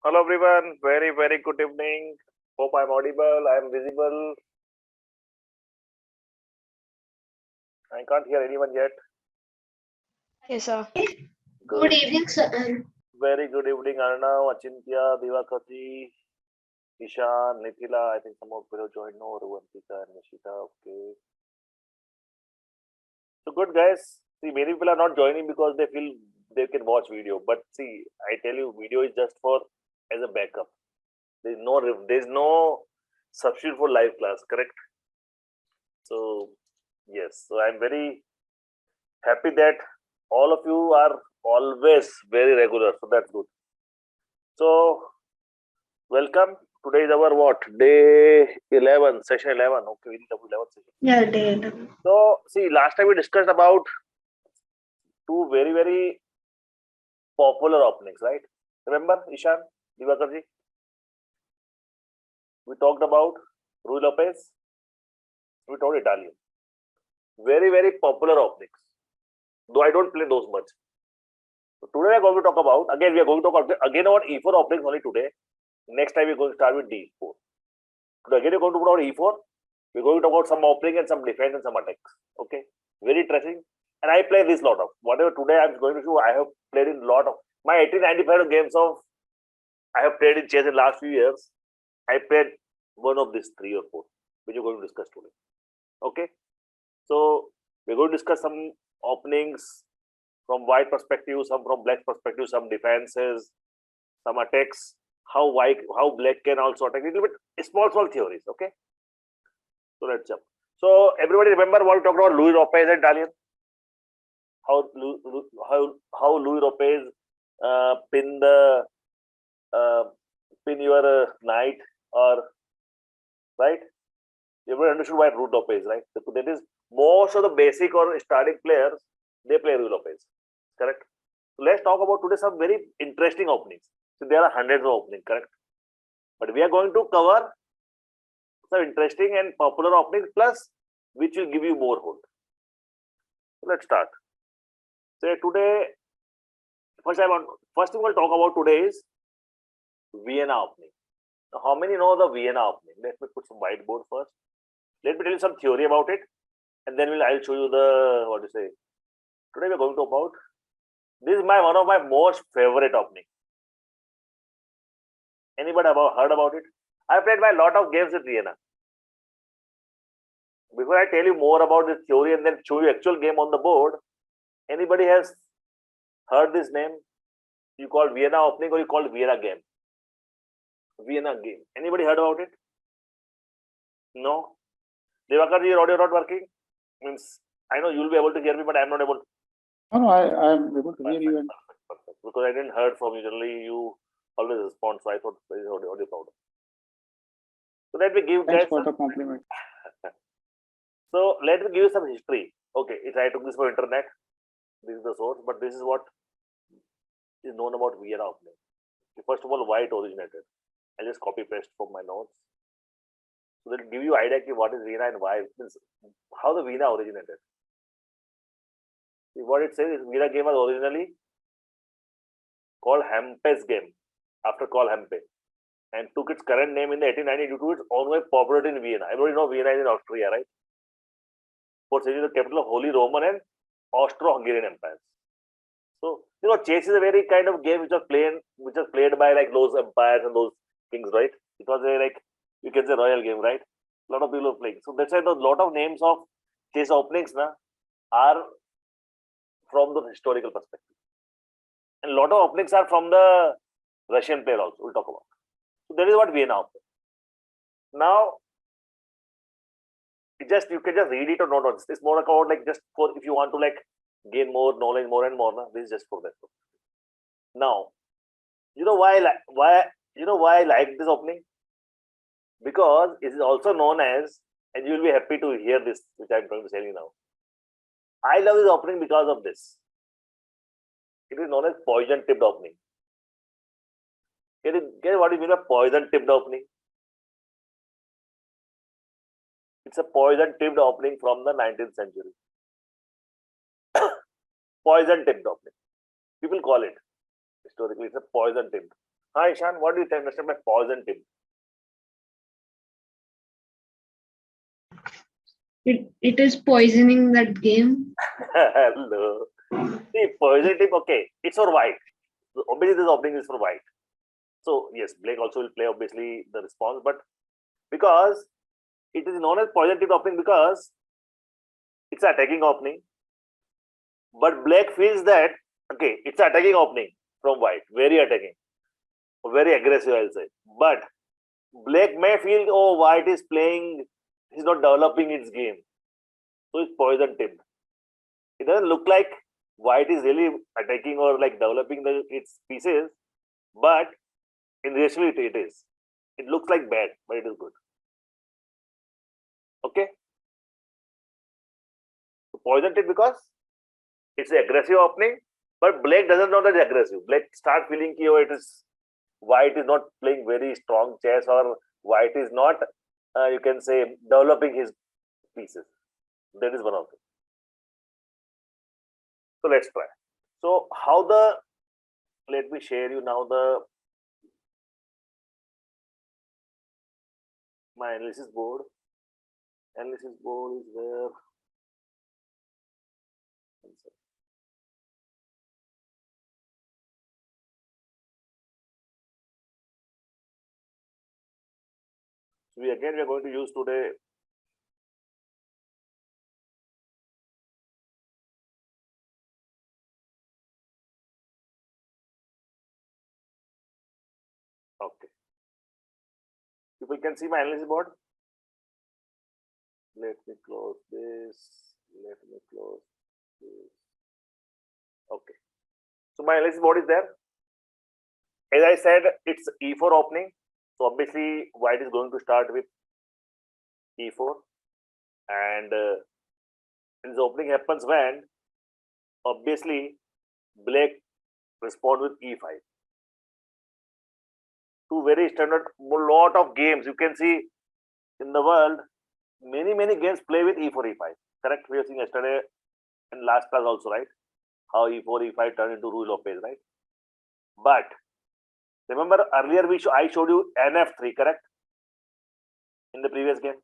Hello everyone, very good evening. Hope I'm audible, I'm visible. I can't hear anyone yet. Yes, sir. Good evening, sir. Very good evening, Arnav, Achintya, Divakaji, Ishan, Nithila. I think some of you have joined now, Ruvantika and Nishita. Okay. So good guys. See, many people are not joining because they feel they can watch video. But see, I tell you, video is just for as a backup. There's no substitute for live class, correct? So yes, so I'm very happy that all of you are always very regular, so that's good. So welcome. Today is our what? Day 11, session 11. Okay, we need to 11 session. Yeah, day. So see, last time we discussed about two very popular openings, right? Remember, Ishan, Divakarji? We talked about Rui Lopez. We talked Italian. Very popular openings. Though I don't play those much. So today we are going to talk about, again we are going to talk again about E4 openings only today. Next time we're going to start with D4. Today again we're going to put out E4. We're going to talk about some opening and some defense and some attacks. Okay. Very interesting. And I play this lot of whatever today I'm going to show. I have played in lot of my 1895 games of I have played in chess in last few years. I played one of these 3 or 4, which we're going to discuss today. Okay. So we're going to discuss some openings from white perspective, some from black perspective, some defenses, some attacks, how black can also attack, a little bit small theories. Okay. So let's jump. So everybody remember what we talked about Louis Lopez and Italian? How Louis Lopez pin your knight, or right? Everybody understood why Louis Lopez, right? So that is most of the basic or starting players, they play Louis Lopez. Correct. So let's talk about today some very interesting openings. So there are hundreds of openings, correct? But we are going to cover some interesting and popular openings, plus which will give you more hold. So let's start. So today, first thing we'll talk about today is Vienna opening. Now, how many know the Vienna opening? Let me put some whiteboard first. Let me tell you some theory about it, and then I'll show you the what to say. Today we're going to talk about. This is one of my most favorite openings. Anybody heard about it? I played a lot of games with Vienna. Before I tell you more about this theory and then show you actual game on the board, anybody has heard this name? You call Vienna opening or you call Vienna game? Vienna game. Anybody heard about it? No? Devakarji, your audio not working? Means I know you'll be able to hear me, but I'm not able to. No, I am able to hear you. And perfect. Because I didn't heard from you. Generally, you always respond, so I thought there is audio problem. So let me give thanks guys for the compliment. So let me give you some history. Okay, I took this from internet. This is the source, but this is what is known about Vienna opening. First of all, why it originated. I'll just copy paste from my notes. So they'll give you idea of what is Vienna and why. How the Vienna originated. See, what it says is Vienna game was originally called Hempe's game after called Hempe, and took its current name in the 1890 due to its ongoing popularity in Vienna. Everybody know Vienna is in Austria, right? For it is the capital of Holy Roman and Austro-Hungarian empires. So chess is a very kind of game which was played by like those empires and those kings, right? It was a you can say royal game, right? A lot of people are playing. So that's why the lot of names of chess openings are from the historical perspective, and a lot of openings are from the Russian player also. We'll talk about. So that is what Vienna opening. Now, you can just read it or not. It's more about just for if you want to gain more knowledge, more and more. This is just for that. Now, why I like this opening? Because it is also known as, and you will be happy to hear this, which I'm going to tell you now. I love this opening because of this. It is known as poison tipped opening. Get what you mean by poison tipped opening? It's a poison tipped opening from the 19th century. Poison tipped opening. People call it historically, it's a poison tipped. Hi, Ishan, what do you understand by poison tip? It is poisoning that game. Hello. See, poison tip, okay, it's for white. Obviously, this opening is for white. So, yes, Blake also will play, obviously, the response, but because it is known as poison tip opening because it's an attacking opening. But Blake feels that, okay, it's an attacking opening from white, very attacking, very aggressive, I'll say. But Blake may feel, oh, white is playing, he's not developing its game. So it's poison tipped. It doesn't look like white is really attacking or like developing its pieces, but in reality it is. It looks like bad, but it is good. Okay? So poison tipped because it's an aggressive opening, but Blake doesn't know that it's aggressive. Blake start feeling that oh, it is white is not playing very strong chess or white is not, you can say, developing his pieces. That is one of them. So let's try. So let me share you now my analysis board. Analysis board is where. So we are going to use today okay. People can see my analysis board. Let me close this. Let me close this. Okay. So my analysis board is there. As I said, it's E4 opening. So obviously, white is going to start with E4, and this opening happens when obviously Black respond with E5. Two very standard, lot of games you can see in the world. Many games play with E4, E5. Correct? We have seen yesterday in last class also, right? How E4, E5 turn into Ruy Lopez, right? But remember earlier I showed you NF3, correct? In the previous game.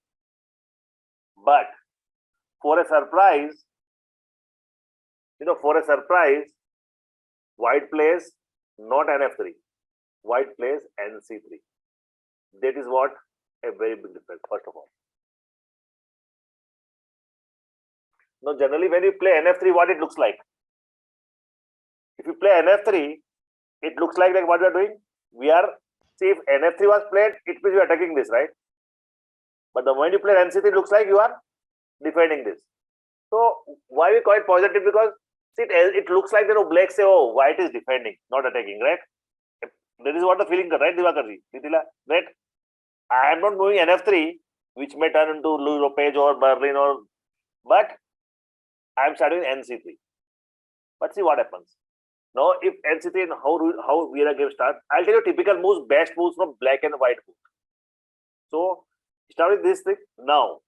But for a surprise, white plays not NF3. White plays NC3. That is what a very big difference, first of all. Now, generally, when you play NF3, what it looks like? If you play NF3, it looks like what we are doing. See, if NF3 was played, it means you are attacking this, right? But the moment you play NC3, it looks like you are defending this. So, why we call it positive? Because see, it looks like Black say, oh, white is defending, not attacking, right? That is what the feeling, right, Divakarji? Right? I am not moving NF3, which may turn into Ruy Lopez or Berlin, but I am starting NC3. But see what happens. Now, if NC3 and how Vienna game starts, I'll tell you typical moves, best moves from black and white both. So, start with this thing. Now,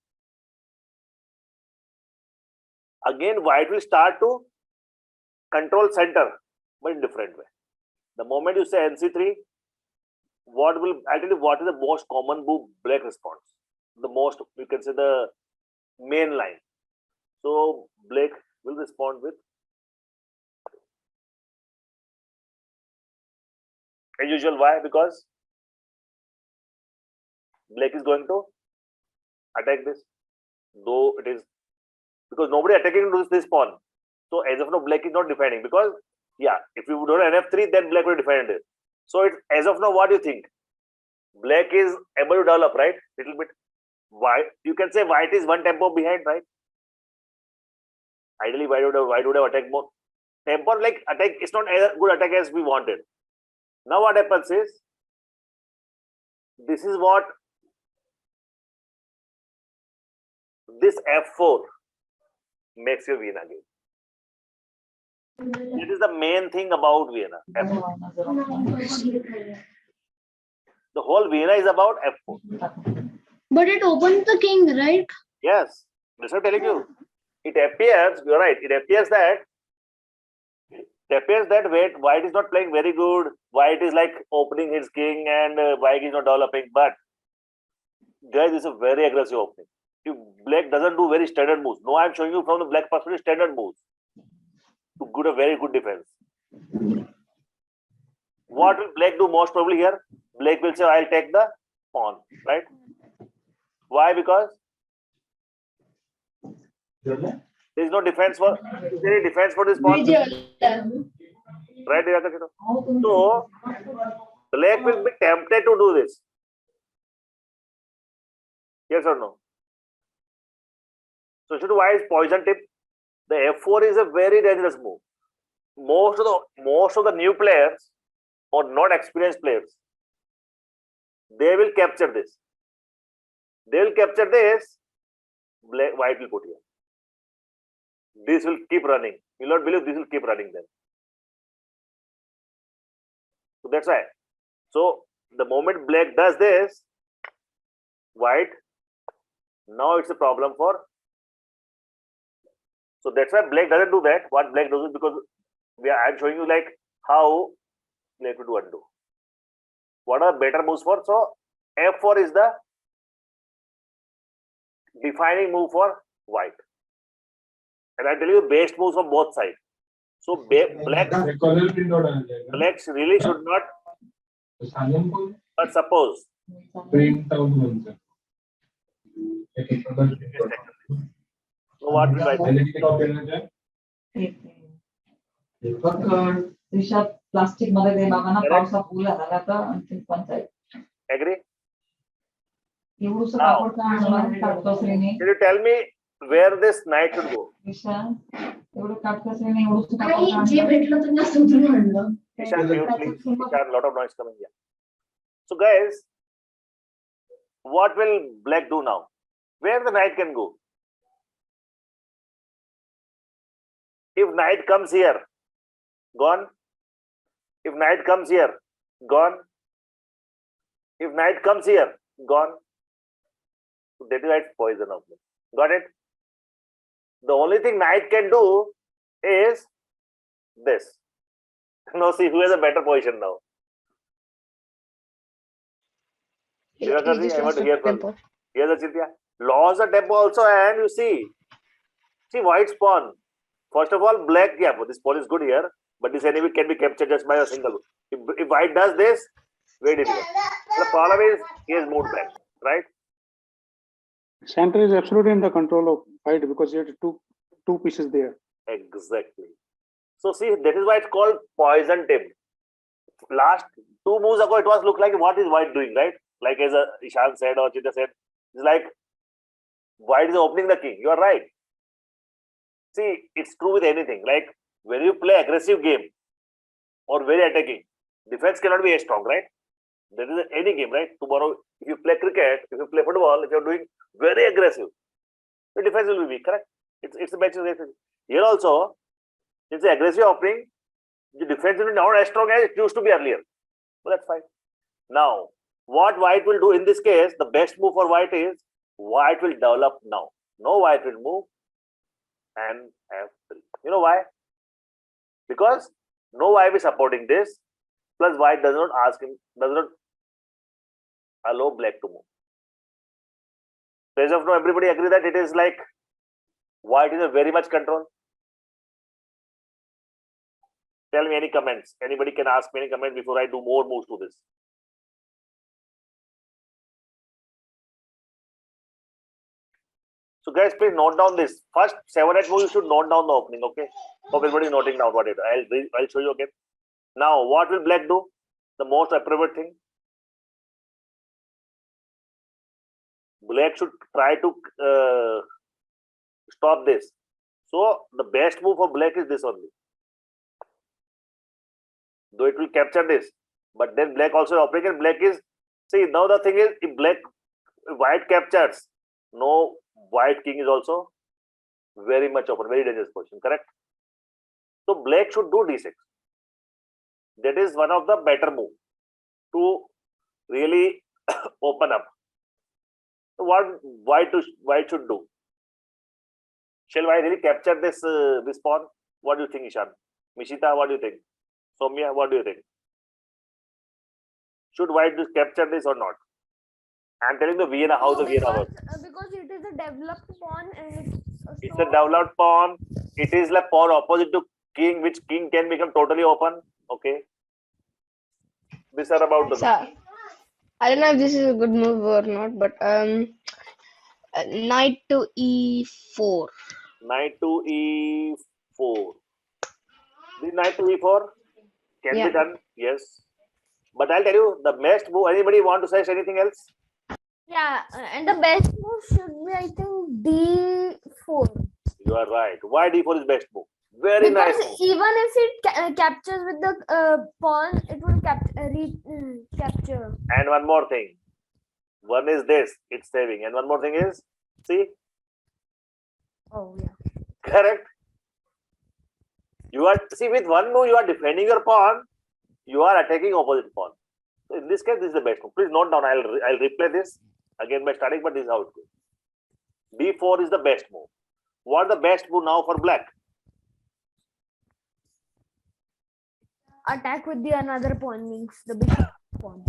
again, white will start to control center, but in different way. The moment you say NC3, I'll tell you what is the most common move black response. The most, you can say the main line. So, black will respond with as usual. Why? Because black is going to attack this, though it is because nobody attacking this pawn. So as of now, black is not defending because if you don't have NF3, then black will defend it. So it's as of now, what do you think? Black is able to develop, right? Little bit. White, you can say white is one tempo behind, right? Ideally, white would have attacked more. Tempo like attack, it's not as good attack as we wanted. Now what happens is, this is what this F4 makes your Vienna game. It is the main thing about Vienna. F4. The whole Vienna is about F4. But it opens the king, right? Yes, that's what I'm telling you. It appears, you're right, it appears that appears that white is not playing very good. White is like opening his king and white is not developing. But guys, this is a very aggressive opening. If black doesn't do very standard moves, no, I'm showing you from the black perspective standard moves to good a very good defense. What will black do most probably here? Black will say, I'll take the pawn, right? Why? Because there is no defense for, is there any defense for this pawn? Right? So black will be tempted to do this. Yes or no? So should why is poison tip? The f4 is a very dangerous move. Most of the new players or not experienced players, they will capture this. They will capture this. White will put here. This will keep running. You will not believe this will keep running then. So that's why. So the moment black does this, white, now it's a problem for. So that's why black doesn't do that. What black does is because I'm showing you like how black will do undo. What are better moves for? So f4 is the defining move for white. And I tell you best moves from both sides. So blacks really should not. But suppose. So what will I do? Plastic मध्ये ते बाबांना पावसा pool आला तर आणखी panchayat Agree? एवढंसं कापड काढून काटकसरीने Can you tell me where this knight should go? एवढं काटकसरीने एवढंसं कापड जे भेटलं त्यांना सुधरून आणलं. Ishan, please. Ishan, lot of noise coming here. So guys, what will black do now? Where the knight can go? If knight comes here, gone. If knight comes here, gone. If knight comes here, gone. So that is why it's poison of me. Got it? The only thing knight can do is this. Now see who has a better position now. He I want just to lost hear the from tempo. Here's the Cynthia. Lost the tempo also, and you see white's pawn. First of all, black, yeah, but this pawn is good here, but this enemy can be captured just by a single. If white does this, very difficult. The problem is he has moved back, right? Center is absolutely in the control of white because you have two pieces there. Exactly. So see, that is why it's called poison tip. Last 2 moves ago, it was look like what is white doing, right? Like as Ishan said or Chitra said, it's like white is opening the king. You are right. See, it's true with anything. Like when you play aggressive game or very attacking, defense cannot be as strong, right? That is any game, right? Tomorrow, if you play cricket, if you play football, if you're doing very aggressive, the defense will be weak, correct? It's a match. Here also, it's an aggressive opening. The defense will be not as strong as it used to be earlier. Well, that's fine. Now, what white will do in this case, the best move for white is white will develop now. No white will move and f3. You know why? Because no white is supporting this, plus white does not allow black to move. So as of now, everybody agree that it is like white is a very much control. Tell me any comments. Anybody can ask me any comment before I do more moves to this. So guys, please note down this. First 7-8 moves, you should note down the opening, okay? Hope everybody is noting down what it is. I'll show you again. Now, what will black do? The most appropriate thing. Black should try to stop this. So the best move for black is this only. Though it will capture this, but then black also operating, and black is, see, now the thing is, if white captures, no, white king is also very much open, very dangerous position, correct? So black should do d6. That is one of the better move to really open up. So what white should do? Shall I really capture this this pawn? What do you think, Ishan? Mishita, what do you think? Soumya, what do you think? Should white just capture this or not? I'm telling the Vienna how the Vienna works. Because it is a developed pawn and It's a developed pawn. It is like pawn opposite to king, which king can become totally open. Okay. These are about the So, I don't know if this is a good move or not, but knight to e4. knight to e4. The knight to e4 can Yeah. be done, yes. But I'll tell you the best move. Anybody want to suggest anything else? yeah, and the best move should be I think d4. You are right. Why d4 is best move? Very Because nice move. even if it captures with the pawn, it will capture. And one more thing. One is this, it's saving. And one more thing is, see, Oh yeah. correct? You are, see, with one move, you are defending your pawn, you are attacking opposite pawn. So in this case, this is the best move. Please note down, I'll replay this again by starting, but this is how it goes. d4 is the best move. What is the best move now for black? Attack with the another pawn means the bishop pawn.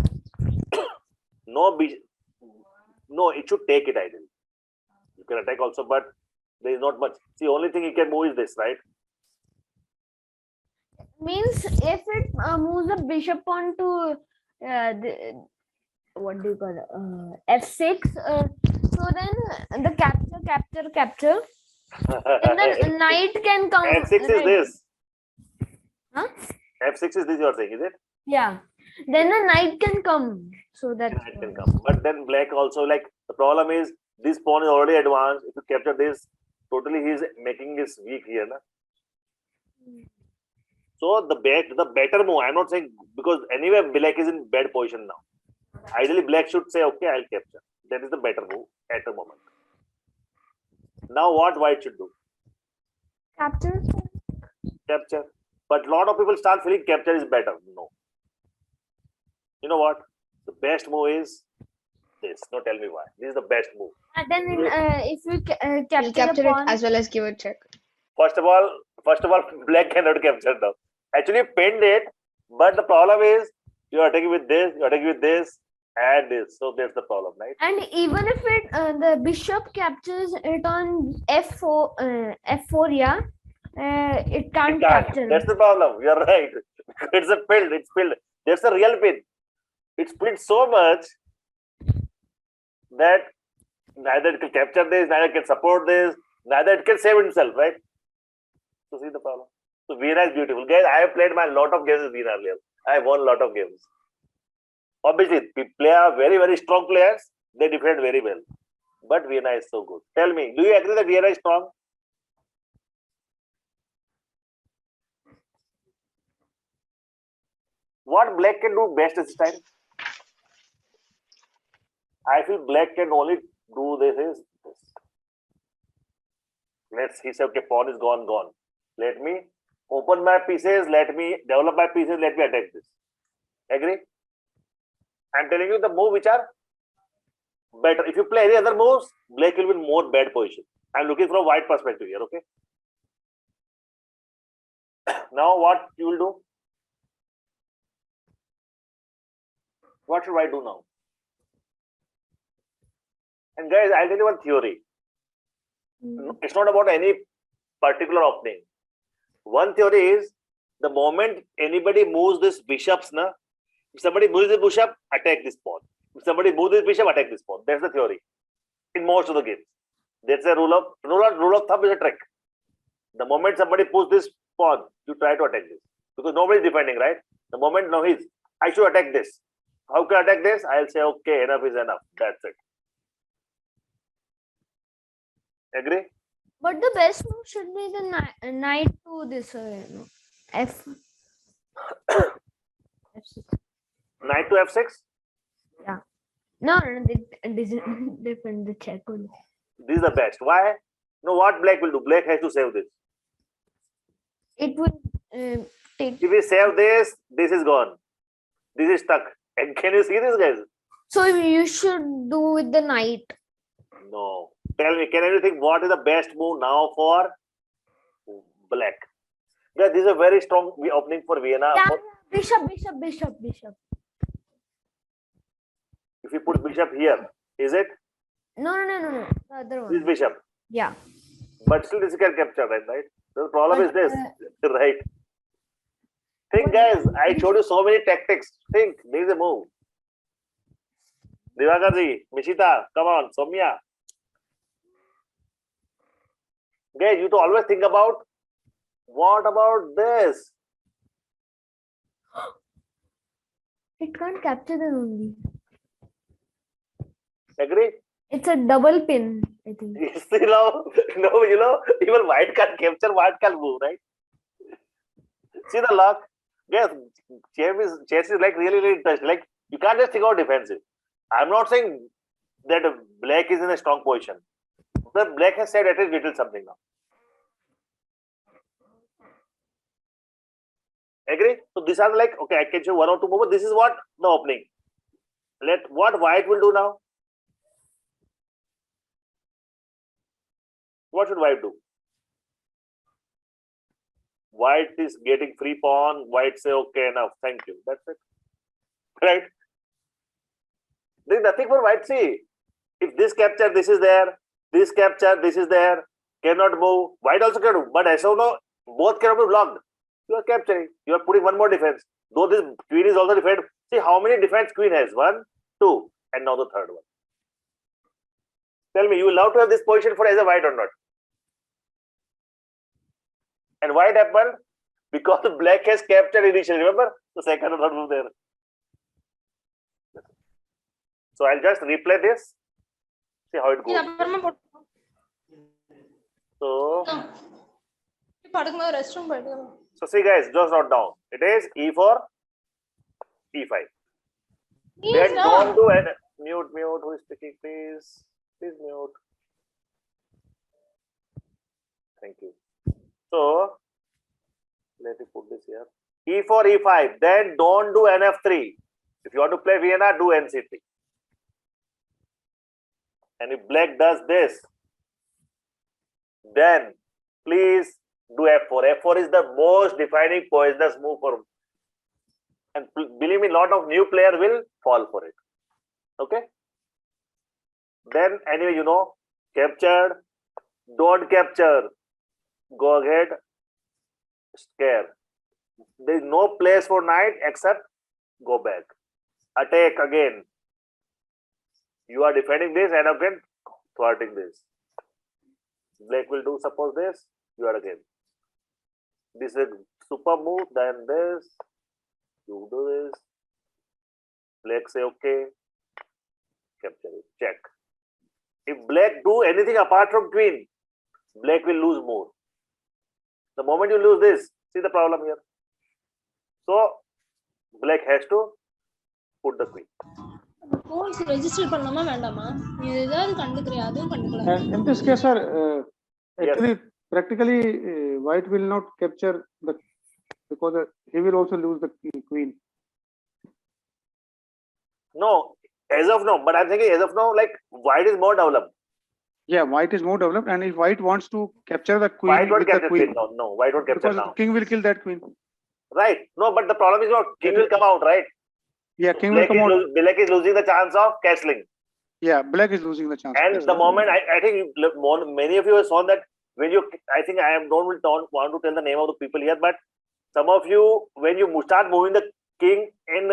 No, no, it should take it ideally. You can attack also, but there is not much. See, only thing you can move is this, right? Means if it moves the bishop pawn to what do you call it? F6. So then the capture. And then knight can come. F6 is right? this. Huh? F6 is this you are saying, is it? Yeah. Then the knight can come. So that Knight can come. But then black also, like, the problem is this pawn is already advanced. If you capture this, totally he is making this weak here. Na? So the better move, I'm not saying, because anyway black is in bad position now. Ideally black should say, okay, I'll capture. That is the better move at the moment. Now what white should do? capture. Capture. But a lot of people start feeling capture is better. No. You know what? The best move is this. No, tell me why. This is the best move. And then if we You'll capture capture the it pawn, as well as give it check. First of all, black cannot capture now. Actually, pinned it, but the problem is you are attacking with this, and this. So that's the problem, right? and even if it the bishop captures it on f4, yeah, it can't capture. That's the problem. You're right. It's a pinned. It's pinned. That's the real pin. It's pinned so much that neither it can capture this, neither it can support this, neither it can save itself, right? So see the problem. So Vienna is beautiful. Guys, I have played my lot of games with Vienna earlier. I have won a lot of games. Obviously, very, very strong players, they defend very well. But Vienna is so good. Tell me, do you agree that Vienna is strong? What black can do best this time? I feel black can only do this is this. He said, okay, pawn is gone. Let me open my pieces, let me develop my pieces, let me attack this. Agree? I'm telling you the move which are better. If you play any other moves, black will be in more bad position. I'm looking from a white perspective here, okay? Now what you will do? What should I do now? And guys, I'll tell you one theory. It's not about any particular opening. One theory is the moment anybody moves this bishops, na, if somebody moves the bishop, attack this pawn. If somebody moves this bishop, attack this pawn. That's the theory in most of the games. That's a rule of thumb is a trick. The moment somebody pulls this pawn, you try to attack this because nobody is defending, right? The moment now I should attack this. How can I attack this? I'll say, okay, enough is enough. That's it. Agree? But the best move should be the knight to this f. F6. Knight to f6? Yeah. No, this is different. The check only. This is the best. Why? You know what black will do? Black has to save this. It will take. If we save this, this is gone. This is stuck. And can you see this, guys? So you should do with the knight. No. Tell me, can you think what is the best move now for black? Guys, this is a very strong opening for Vienna. Yeah, bishop. If you put bishop here, is it? No. The other This one. bishop. Yeah. But still this can capture, right? The problem But, is this, right? Think, guys, I showed you so many tactics. Think, there is a move. Divakarji, Mishita, come on, Soumya. Guys, you to always think about, what about this? It can't capture the only. Agree? It's a double pin, I think. Even white can't capture, white can move, right? See the luck? Yes, chess is like really interesting. Like, you can't just think about defensive. I'm not saying that black is in a strong position. But black has said at least little something now. Agree? So these are like, okay, I can show one or two more. This is what the opening. What white will do now? What should white do? White is getting free pawn. White say, okay, enough. Thank you. That's it. Right? There's nothing for white. See, if this capture, this is there. This capture, this is there. Cannot move. White also can move. But as of now, both cannot be blocked. You are capturing. You are putting one more defense. Though this queen is also defended. See how many defense queen has? 1, 2, and now the third one. Tell me, you will love to have this position for as a white or not? And why it happened? Because black has captured initially. Remember the second or third move there. So I'll just replay this. See how it goes. So see guys, just note down. It is E4, E5. Then don't do it. Mute. Who is speaking? Please mute. Thank you. So let me put this here. E4, E5. Then don't do NF3. If you want to play Vienna, do NC3. And if black does this, then please do F4. F4 is the most defining poisonous move for, and believe me, a lot of new players will fall for it. Okay. Then anyway, captured. Don't capture. Go ahead. Scare. There is no place for knight except go back. Attack again. You are defending this and again thwarting this. Black will do suppose this. You are again. This is a super move. Then this. You do this. Black say okay. Capture it. Check. If black do anything apart from queen, black will lose more. The moment you lose this, see the problem here. So black has to put the queen. Register பண்ணலாமா வேண்டாமா நீ ஏதாவது கண்டுக்கறியா அதுவும் கண்டுக்கல In this case, sir, actually, Yes. practically, white will not capture the, because he will also lose the queen. No, as of now, but I'm thinking as of now, like white is more developed. Yeah, white is more developed, and if white wants to capture the queen White won't with the capture queen, queen now. No, white won't capture because now. the king will kill that queen. Right. No, but the problem is not king will come out, right? Yeah, So king will come out. Black is losing the chance of castling. Yeah, black is losing the chance. And the moment I think many of you have shown that when you, I think I don't want to tell the name of the people here, but some of you, when you start moving the king in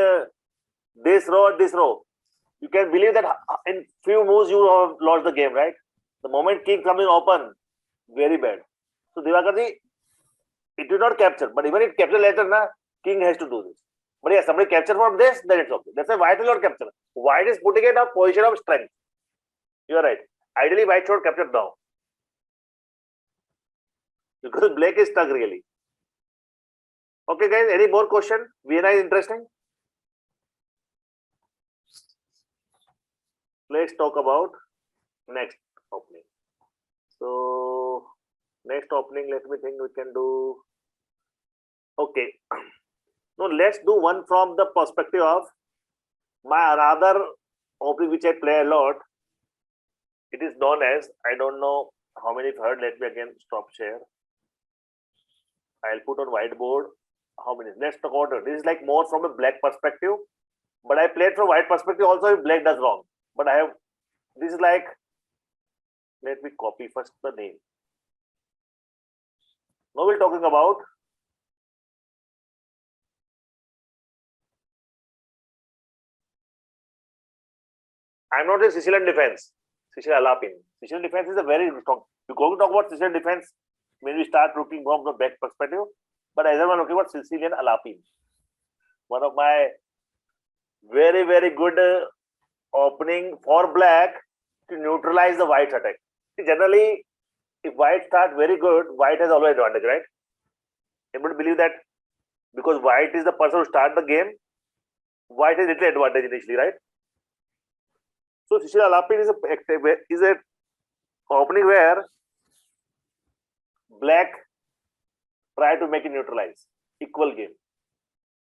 this row or this row, you can believe that in few moves you have lost the game, right? The moment king comes in open, very bad. So Divakarji, it will not capture, but even if capture later, king has to do this. But yeah, somebody capture from this, then it's okay. That's why white will not capture. White is putting it in a position of strength. You are right. Ideally, white should capture now. Because black is stuck really. Okay, guys, any more question? Vienna is interesting. Let's talk about next opening. So, next opening, let me think we can do. Okay. No, let's do one from the perspective of my another opening which I play a lot. It is known as, I don't know how many have heard, let me again stop share. I'll put on whiteboard how many. Let's talk about it. This is like more from a black perspective, but I played from white perspective also if black does wrong. But I have, this is like, let me copy first the name. Now we're talking about I'm not a Sicilian defense. Sicilian Alapin. Sicilian defense is a very strong. We're going to talk about Sicilian defense when we start looking from the back perspective. But as I'm looking about Sicilian Alapin, one of my very, very good opening for black to neutralize the white's attack. See, generally, if white start very good, white has always advantage, right? Everybody believe that because white is the person who start the game, white has little advantage initially, right? So Sicilian Alapin is a opening where black try to make it neutralize, equal game.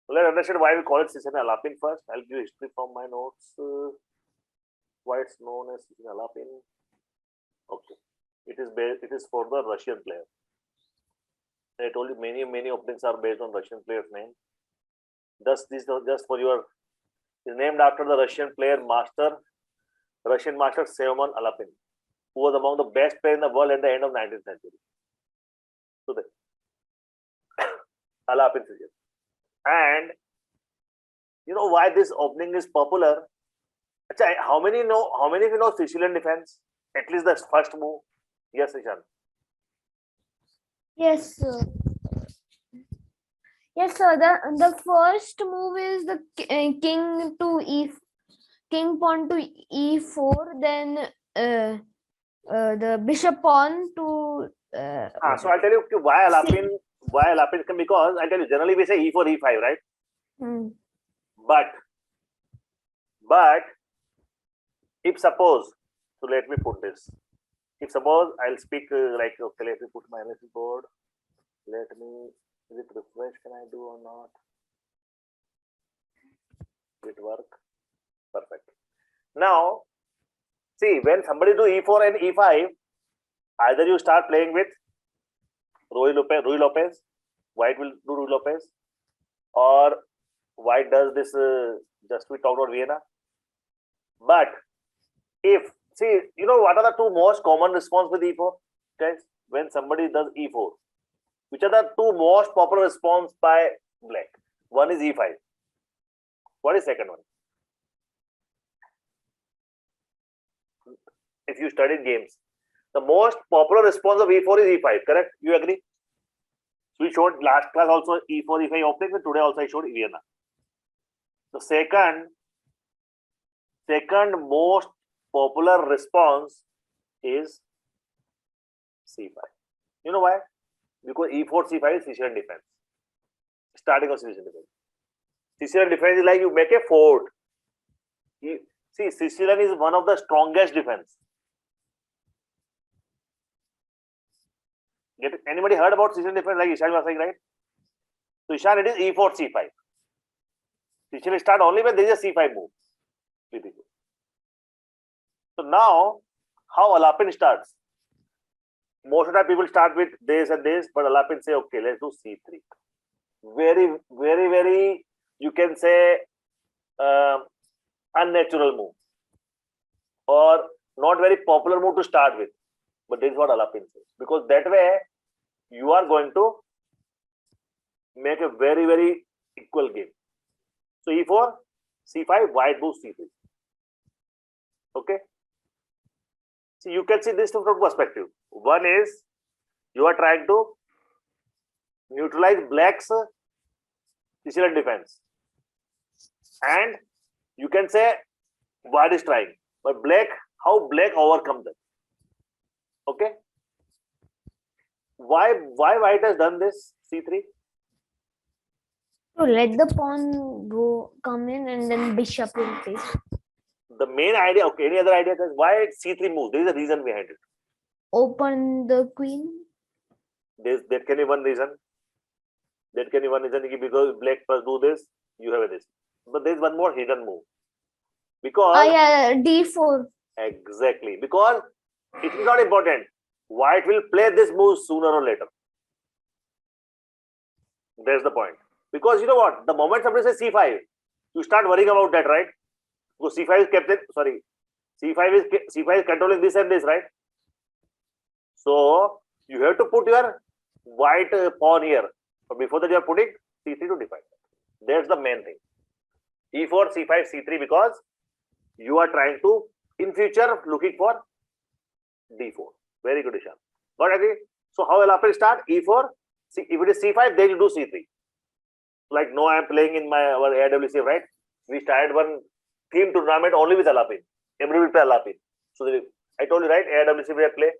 So let's understand why we call it Sicilian Alapin first. I'll give history from my notes. Why it's known as Sicilian Alapin. Okay, it is for the Russian player. I told you many openings are based on Russian player's name. Thus, this just for your is named after the Russian master Seoman Alapin, who was among the best players in the world at the end of 19th century. So the Alapin Sicilian. And you know why this opening is popular? How many of you know Sicilian defense? At least the first move. Yes, Ishan. Yes, sir. Yes, sir. The first move is the king pawn to e4, then the bishop pawn to. So I'll tell you why Alapin because I'll tell you generally we say e4 e5, right? But if suppose, so let me put this. If suppose I'll speak like okay, let me put my message board. Let me, is it refresh? Can I do or not? Did it work? Perfect. Now, see, when somebody do e4 and e5, either you start playing with Rui Lopez, white will do Rui Lopez, or white does this, just we talked about Vienna. But if, see, you know what are the two most common response with e4, guys? When somebody does e4, which are the two most popular response by black? One is e5. What is second one? If you studied games, the most popular response of e4 is e5, correct? You agree? So we showed last class also e4, e5 opening, and today also I showed Vienna. The second most popular response is c5. You know why? Because e4, c5 is Sicilian defense. Starting of Sicilian defense. Sicilian defense is like you make a fort. See, Sicilian is one of the strongest defense. Anybody heard about Sicilian defense like Ishan was saying, right? So Ishan, it is e4, c5. Sicilian start only when there is a c5 move. So now, how Alapin starts? Most of the people start with this and this, but Alapin say, okay, let's do c3. Very, very, very, you can say, unnatural move. Or not very popular move to start with. But this is what Alapin says. Because that way, you are going to make a very, very equal game. So e4, c5, white moves c3. Okay. So you can see this from perspective. One is you are trying to neutralize black's Sicilian defense. And you can say white is trying. But black, how black overcome that? Okay. Why white has done this? c3. To let the pawn come in and then bishop in place. The main idea, okay, any other idea? Why c3 moves? There is a reason behind it. Open the queen. That can be one reason. That can be one reason because black first do this, you have this. But there is one more hidden move. Because yeah, d4. Exactly. Because it is not important. White will play this move sooner or later. That's the point. Because you know what? The moment somebody says C5, you start worrying about that, right? Because C5 is captain. Sorry, C5 is controlling this and this, right? So you have to put your white pawn here. But before that, you are putting C3 to define. That's the main thing. E4, C5, C3 because you are trying to in future looking for D4. Very good, Ishan. Got agree? So how Alapin start? E4. See, if it is C5, then you do C3. Like no, I am playing in our AWC, right? We started one team tournament only with Alapin. Everybody will play Alapin. So I told you, right? AWC we play.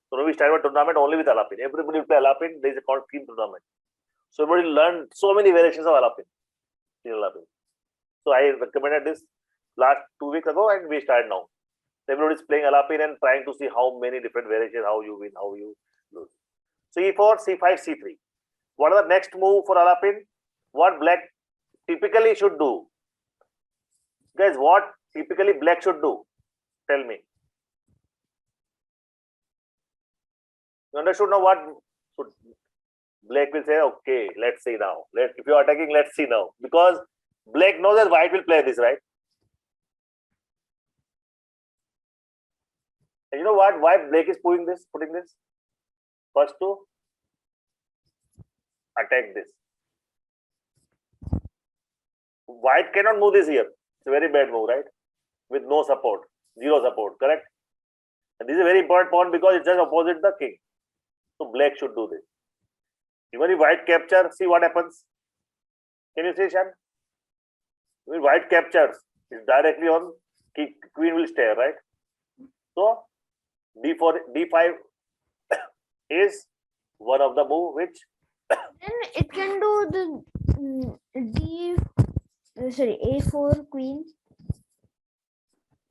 So now we started one tournament only with Alapin. Everybody will play Alapin. There is a called team tournament. So everybody learned so many variations of Alapin. In Alapin. So I recommended this last 2 weeks ago, and we started now. Everybody is playing Alapin and trying to see how many different variations, how you win, how you lose. So E4, C5, C3. What are the next move for Alapin? What black typically should do? Guys, what typically black should do? Tell me. You understood now what? So black will say, okay, let's see now. If you are attacking, let's see now. Because black knows that white will play this, right? And you know what? Why black is putting this? First to attack this. White cannot move this here. It's a very bad move, right? With no support, zero support, correct? And this is a very important point because it's just opposite the king. So black should do this. Even if white capture, see what happens. Can you see, Shan? When white captures, it's directly on queen will stay, right? So D4, D5 is one of the move which Then it can do the A4 queen.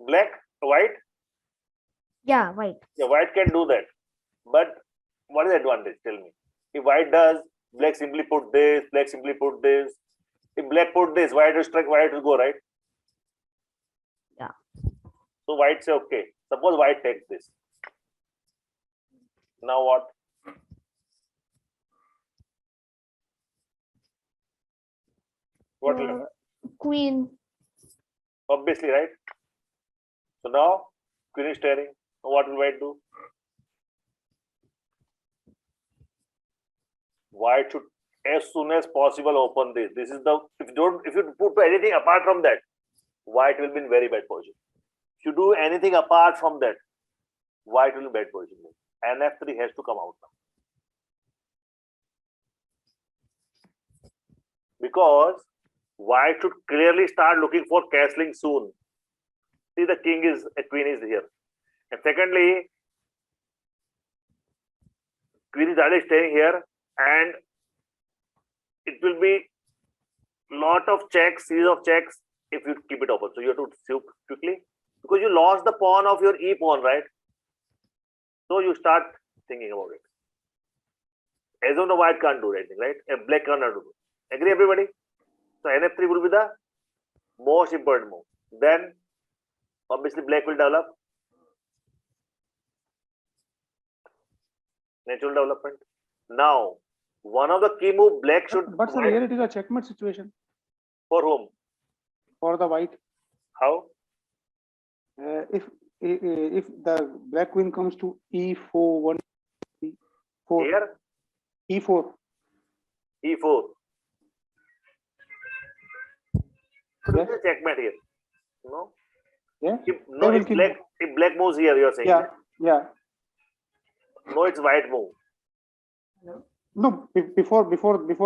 black, white. Yeah, white. Yeah, white can do that. But what is the advantage? Tell me. If white does, black simply put this, black simply put this. If black put this, white will strike, white will go, right? Yeah. So white say, okay. Suppose white takes this. Now what? What will happen? Queen. Obviously, right? So now queen is staring. What will white do? White should as soon as possible open this. This is the if you put anything apart from that, white will be in very bad position. If you do anything apart from that, white will be in bad position. NF3 has to come out now. Because white should clearly start looking for castling soon. See, the queen is here. And secondly, queen is already staying here, and it will be lot of checks, series of checks if you keep it open. So you have to soup quickly because you lost the pawn of your e pawn, right? So you start thinking about it. As of now, white can't do anything, right? And black cannot do it. Agree, everybody? So NF3 will be the most important move. Then obviously black will develop. Natural development. Now, one of the key move black should. But sir, here it is a checkmate situation For whom? for the white. How? If the black queen comes to E4, 1, E4, Here? E4. E4. So Yes. this is checkmate here. No? Yeah. If black moves here, you are saying. Yeah. Yeah. No, it's white move. No, before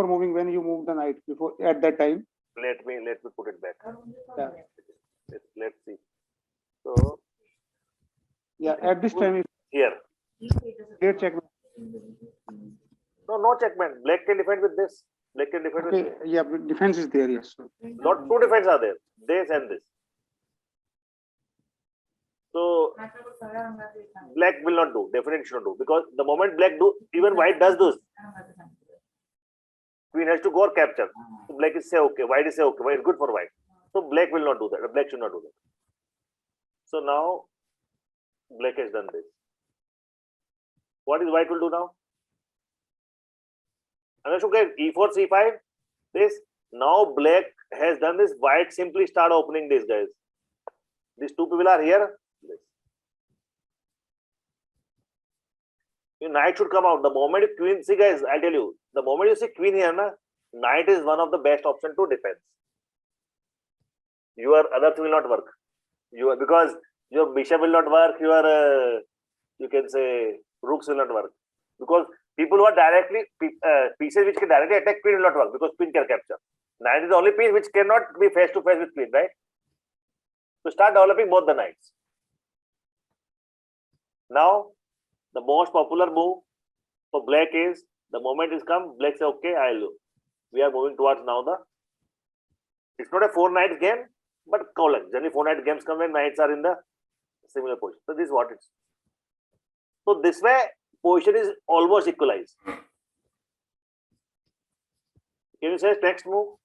moving, when you move the knight, before at that time. Let me put it back. Yeah. Let's see. So Yeah. At this time, here. here checkmate. No checkmate. Black can defend with this. Black can defend with Okay. this. Yeah. Defense is there. Yes. Not two defense are there. This and this. So black will not do. Definitely should not do because the moment black do, even white does this. Queen has to go or capture. So black is say okay. White is say okay. White is good for white. So black will not do that. Black should not do that. So now black has done this. What is white will do now? Anashuka, e4, c5. This. Now black has done this. White simply start opening this, guys. These two people are here. This. Your knight should come out. The moment you queen, see guys, I'll tell you. The moment you see queen here, na, knight is one of the best option to defense. Your other two will not work. Because your bishop will not work. Your you can say rooks will not work. Because people who are directly pieces which can directly attack queen will not work because queen can capture. Knight is the only piece which cannot be face to face with queen, right? So start developing both the knights. Now, the most popular move for black is the moment is come, black say, okay, I'll. We are moving towards now the. It's not a 4 knights game, but column. Generally, 4 knight games come when knights are in the similar position. So this is what it's. So this way, position is almost equalized. Can you say next move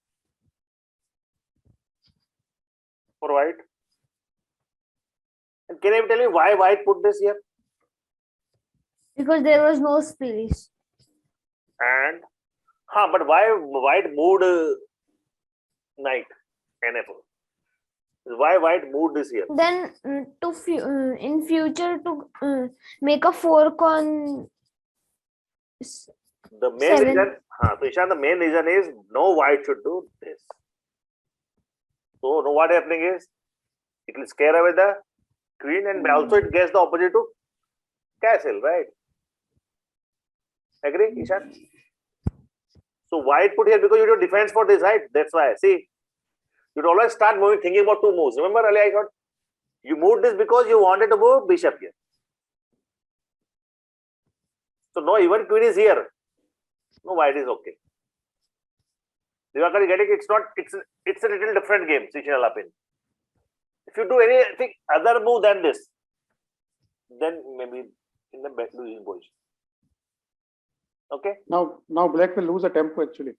for white? And can you tell me why white put this here? Because there was no space. And but why white moved knight NF? Why white moved this here? Then in future to make a fork on The main 7. reason, so Ishan, the main reason is no white should do this. So no, what happening is it will scare away the queen and also it gets the opposite to castle, right? Agree, Ishan? So white put here because you do defense for this, right? That's why. See, you'd always start moving, thinking about 2 moves. Remember earlier I thought you moved this because you wanted to move bishop here. So no, even queen is here. No, white is okay. Divakar, you get it? It's not. It's a little different game. Sicilian Alapin. If you do anything other move than this, then maybe in the losing position. Okay. Now black will lose a tempo actually.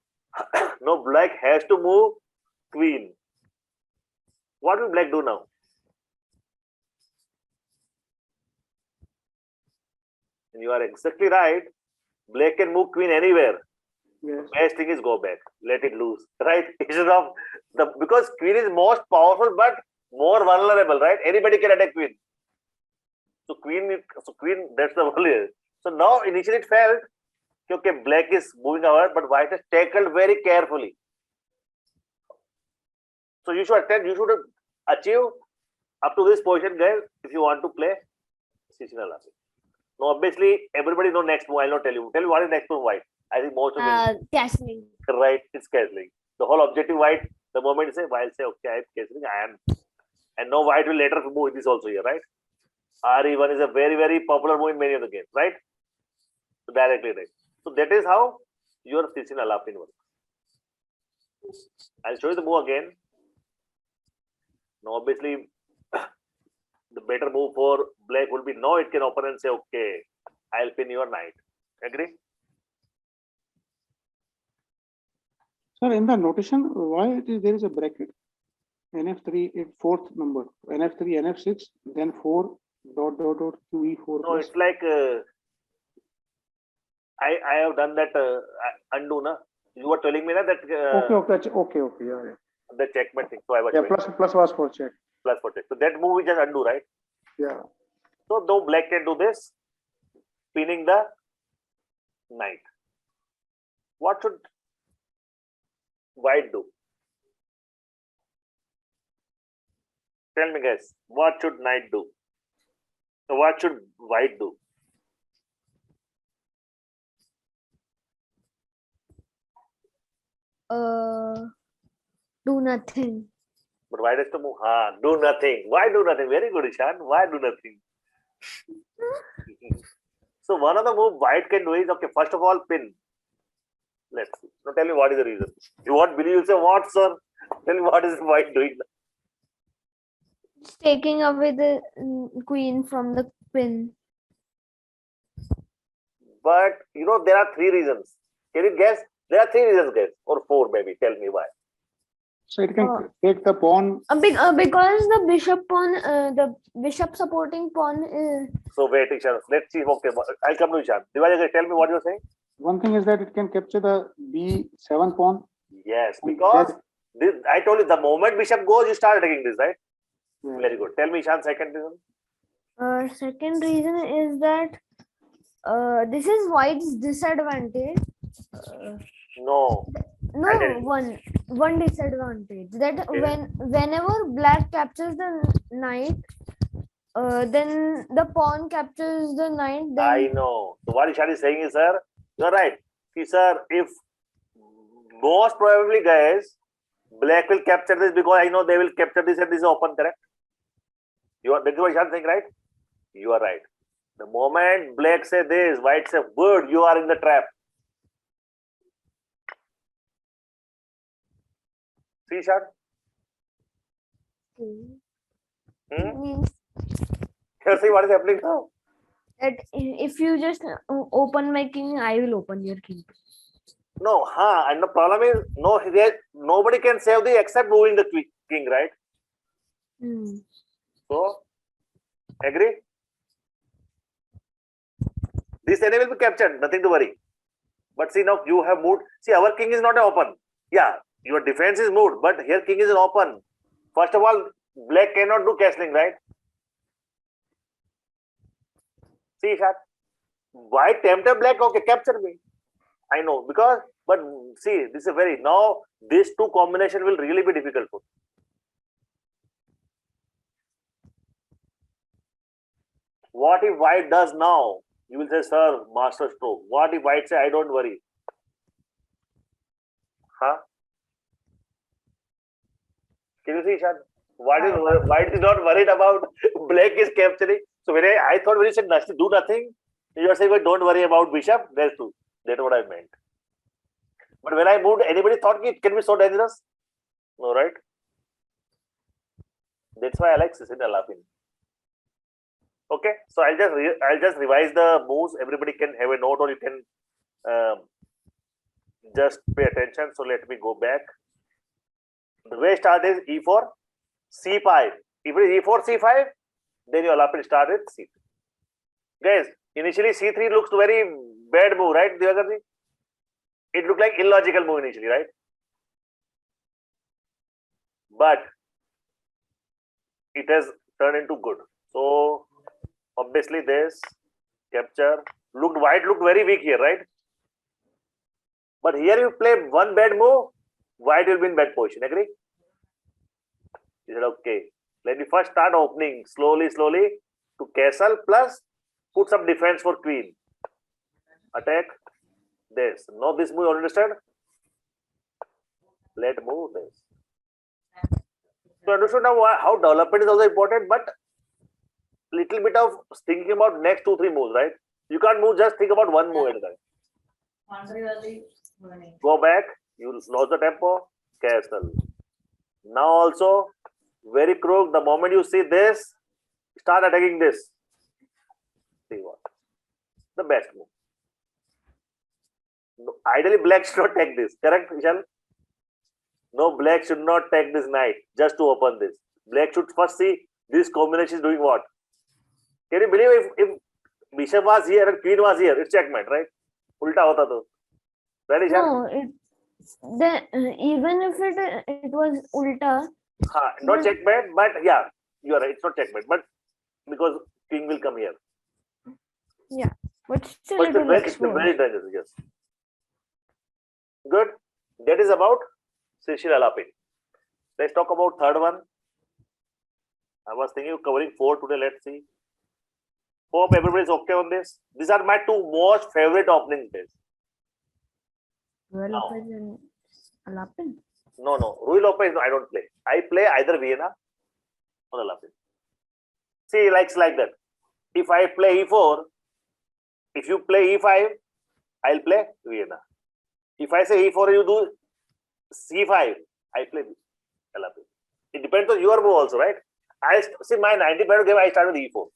No, black has to move queen. What will black do now? And you are exactly right. Black can move queen anywhere. Yes. Best thing is go back. Let it loose. Right? Instead of because queen is most powerful but more vulnerable, right? Anybody can attack queen. So queen, that's the value. So now initially it felt okay, black is moving ahead, but white is tackled very carefully. So you should achieve up to this position, guys, if you want to play Sicilian Alapin. Now, obviously, everybody know next move. I'll not tell you. Tell me what is next move, white. I think most of you. Castling. Right, it's castling. The whole objective white, the moment you say, white say, okay, I am castling, I am. And no white will later move this also here, right? RE1 is a very, very popular move in many of the games, right? So directly, right? So that is how your Sicilian Alapin works. I'll show you the move again. Now, obviously, the better move for black would be now it can open and say, okay, I'll pin your knight. Agree? Sir, in the notation, why there is a bracket? NF3 is 4th number. NF3, NF6, then 4 ... QE4. No, it's like I have done that undo, na. You were telling me na, that Okay, yeah. the checkmate thing. So I was Yeah, plus was for check. plus for check. So that move we just undo, right? Yeah. So though black can do this, pinning the knight. What should white do? Tell me, guys, what should knight do? So what should white do? Do nothing. But white has to move. Do nothing. Why do nothing? Very good, Ishan. Why do nothing? So one of the move white can do is, okay, first of all, pin. Let's see. Now tell me what is the reason. You won't believe, you say, what, sir? Tell me what is white doing? It's taking away the queen from the pin. But you know, there are 3 reasons. Can you guess? There are 3 reasons, guys, or 4 maybe. Tell me why. So it can take the pawn. Because the bishop supporting pawn is. So wait, Ishan. Let's see. Okay, I'll come to Ishan. Divaja, tell me what you're saying. One thing is that it can capture the B7 pawn. Yes, And because this, I told you the moment bishop goes, you start attacking this, right? Yeah. Very good. Tell me, Ishan, second reason. Second reason is that this is white's disadvantage. No. No, I didn't. one disadvantage that Okay. whenever black captures the knight, then the pawn captures the knight. I Then know. So what Ishan is saying is, sir, you're right. See, sir, if most probably, guys, black will capture this because I know they will capture this and this is open, correct? You are, that's what Ishan is saying, right? You are right. The moment black say this, white say good, you are in the trap. See, Ishan? means You see what is happening now? that if you just open my king, I will open your king. No, and the problem is nobody can save the except moving the king, right? So, agree? This enemy will be captured, nothing to worry. But see, now you have moved. See, our king is not open. Yeah, your defense is moved, but here king is open. First of all, black cannot do castling, right? See, Ishan, white tempted black, okay, capture me. I know, because, but see, this is a very, now these two combination will really be difficult for. What if white does now? You will say, sir, master stroke. What if white say, I don't worry? Huh? Can you see, Ishan? White is not worried about black is capturing. So when I thought when you said nothing, do nothing, you are saying, well, don't worry about bishop. That's true. That's what I meant. But when I moved, anybody thought it can be so dangerous? No, right? That's why I like Sicilian Alapin. Okay, so I'll just revise the moves. Everybody can have a note, or you can just pay attention. So let me go back. The way start is E4, C5. If it is E4, C5, then your Alapin start with C3. Guys, initially C3 looks very bad move, right, Divakarji? It looked like illogical move initially, right? But it has turned into good. So obviously this capture white looked very weak here, right? But here you play one bad move, white will be in bad position. Agree? He said, okay, let me first start opening slowly to castle plus put some defense for queen. Attack this. Now this move, you understand? Let move this. So understood now how development is also important, but little bit of thinking about next 2-3 moves, right? You can't move, just think about one move at a time. Go back, you lose the tempo, castle. Now also, very crook, the moment you see this, start attacking this. See what? The best move. No, ideally, black should not take this, correct, Vishal? No, black should not take this knight just to open this. Black should first see this combination is doing what. Can you believe if bishop was here and queen was here, it's checkmate, right? Ulta hota to. Right, Ishan? No, even if it was ulta. Not checkmate, but yeah, you are right. It's not checkmate, but because king will come here. Yeah, but still But it will it's explode. very dangerous, yes. Good. That is about Sicilian Alapin. Let's talk about third one. I was thinking of covering 4 today. Let's see. Hope everybody is okay on this. These are my 2 most favorite opening days. Well, No. and Alapin. No. Rui Lopez, no, I don't play. I play either Vienna or Alapin. See, like that. If I play E4, if you play E5, I'll play Vienna. If I say E4, you do C5, I play Alapin. It depends on your move also, right? I see my 90% game, I start with E4.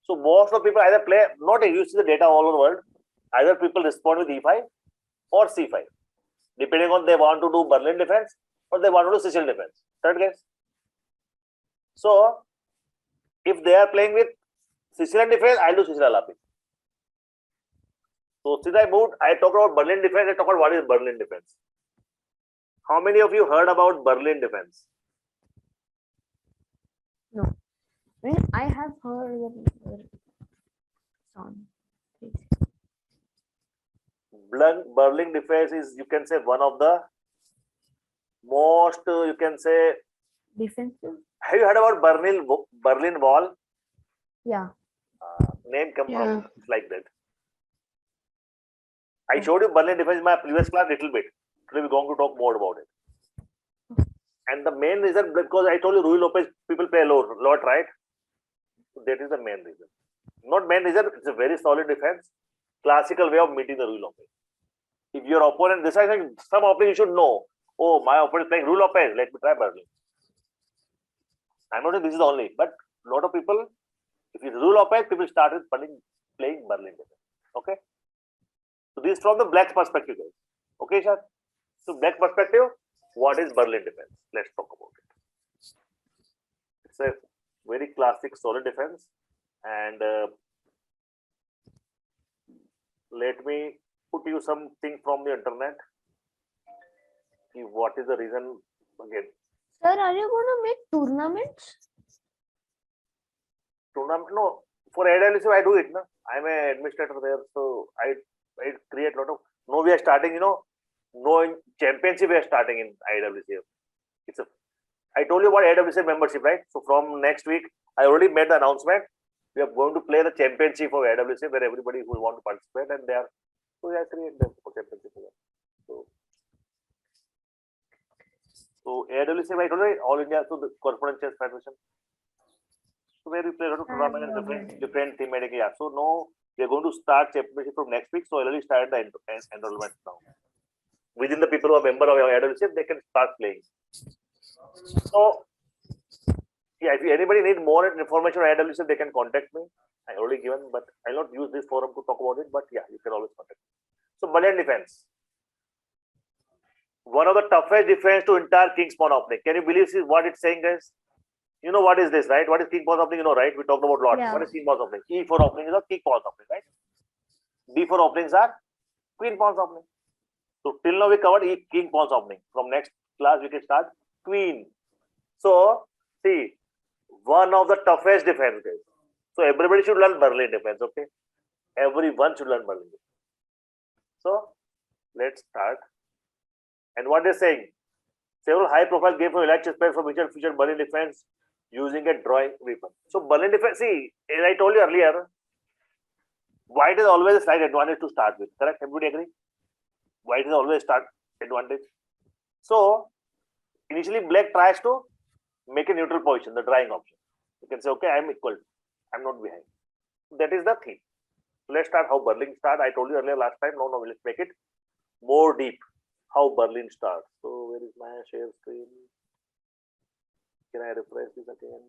So most of people either play, not you see the data all over the world, either people respond with E5 or C5, depending on they want to do Berlin defense or they want to do Sicilian defense. Third guess. So if they are playing with Sicilian defense, I'll do Sicilian Alapin. So since I talked about Berlin defense, I talked about what is Berlin defense. How many of you heard about Berlin defense? I have heard the song. Berlin defense is, you can say, one of the most, you can say, Defensive? have you heard about Berlin Wall? Yeah. Name come Yeah. from, it's like that. I showed you Berlin defense in my previous class little bit. Today we're going to talk more about it. And the main reason, because I told you Rui Lopez, people play a lot, right? So that is the main reason. Not main reason, it's a very solid defense. Classical way of meeting the Rui Lopez. If your opponent, this I think some opponent you should know. Oh, my opponent is playing Rui Lopez, let me try Berlin. I'm not saying this is the only, but a lot of people, if it's Rui Lopez, people started playing Berlin defense. Okay? So this is from the black perspective, guys. Okay, sir? So black perspective, what is Berlin defense? Let's talk about it. It's a very classic solid defense, and let me put you something from the internet. See what is the reason again. Sir, are you going to make tournaments? Tournament? No, for AWS I do it. No? I'm an administrator there, so I create a lot of. No, we are starting. No in championship we are starting in IWCF. I told you about IWCF membership, right? So from next week, I already made the announcement. We are going to play the championship of IWCF where everybody who want to participate, and so we are creating the championship. So AWCF, I told you, All India, so the Corporate Chess Federation. So where we play a lot of tournaments and different thematic. Yeah. So no, we are going to start championship from next week. So I already started the enrollment now. Within the people who are member of AWCF, they can start playing. So yeah, if anybody need more information on AWCF, they can contact me. I already given, but I'll not use this forum to talk about it. But yeah, you can always contact me. So Berlin defense, one of the toughest defense to entire king's pawn opening. Can you believe what it's saying, guys? You know what is this, right? What is king pawn opening? You know, right? We talked about a lot. Yeah. What is king pawn opening? E4 opening is a king pawn opening, right? D4 openings are queen pawn opening. So till now we covered king pawn opening. From next class we can start queen. So see, one of the toughest defense, guys. So everybody should learn Berlin defense, okay? Everyone should learn Berlin defense. So let's start. And what they're saying, several high-profile games from elite chess players from which are featured Berlin defense using a drawing weapon. So Berlin defense, see, as I told you earlier, white is always a slight advantage to start with. Correct? Everybody agree? White is always start advantage. So initially black tries to make a neutral position, the drawing option. You can say, okay, I am equal. I'm not behind. That is the thing. Let's start how Berlin start. I told you earlier last time. No, let's make it more deep. How Berlin starts. So where is my share screen? Can I refresh this again?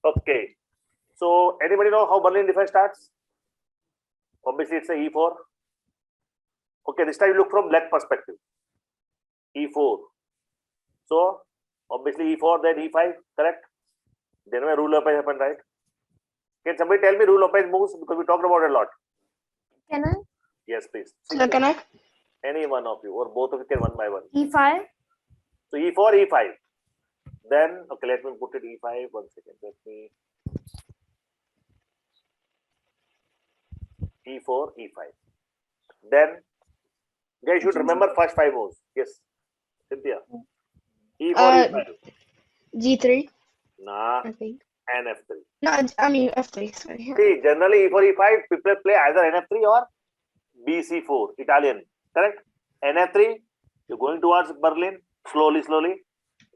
Okay. So anybody know how Berlin defense starts? Obviously it's a E4. Okay, this time you look from black perspective. E4. So obviously E4, then E5, correct? Then where Rui Lopez happened, right? Can somebody tell me Rui Lopez moves? Because we talked about it a lot. Can I? Yes, please. Sir, can I? Any one of you or both of you can one by one. E5? So E4, E5. Then, okay, let me put it E5. 1 second. Let me. E4, E5. Then, guys should remember first 5 moves. Yes. Cynthia. E4, E5. G3, Nah, I think. and F3. No, I mean F3, sorry. See, generally E4, E5, people play either NF3 or BC4, Italian. Correct? NF3, you're going towards Berlin, slowly.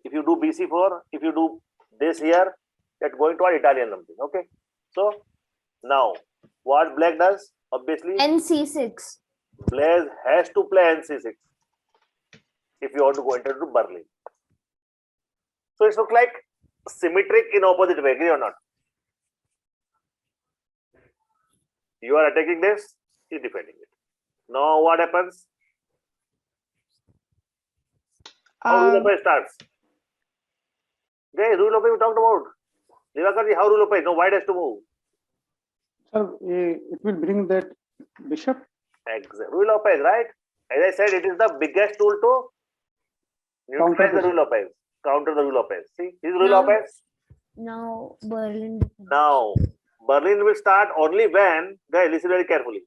If you do BC4, if you do this here, that's going toward Italian something. Okay? So, now, what black does? Obviously, NC6. black has to play NC6 if you want to go into Berlin. So, it looks like symmetric in opposite way. Agree or not? You are attacking this, he is defending it. Now, what happens? How Rui Lopez starts? Guys, Rui Lopez we talked about. Divakarji, how Rui Lopez? No, white has to move. Sir, it will bring that bishop. Exactly. Rule of Page, right? As I said, it is the biggest tool to neutralize the Counter rule of Page, counter the rule of Page. See, this is rule of Now- Page. Now Berlin. Now, Berlin will start only when, guys, listen very carefully.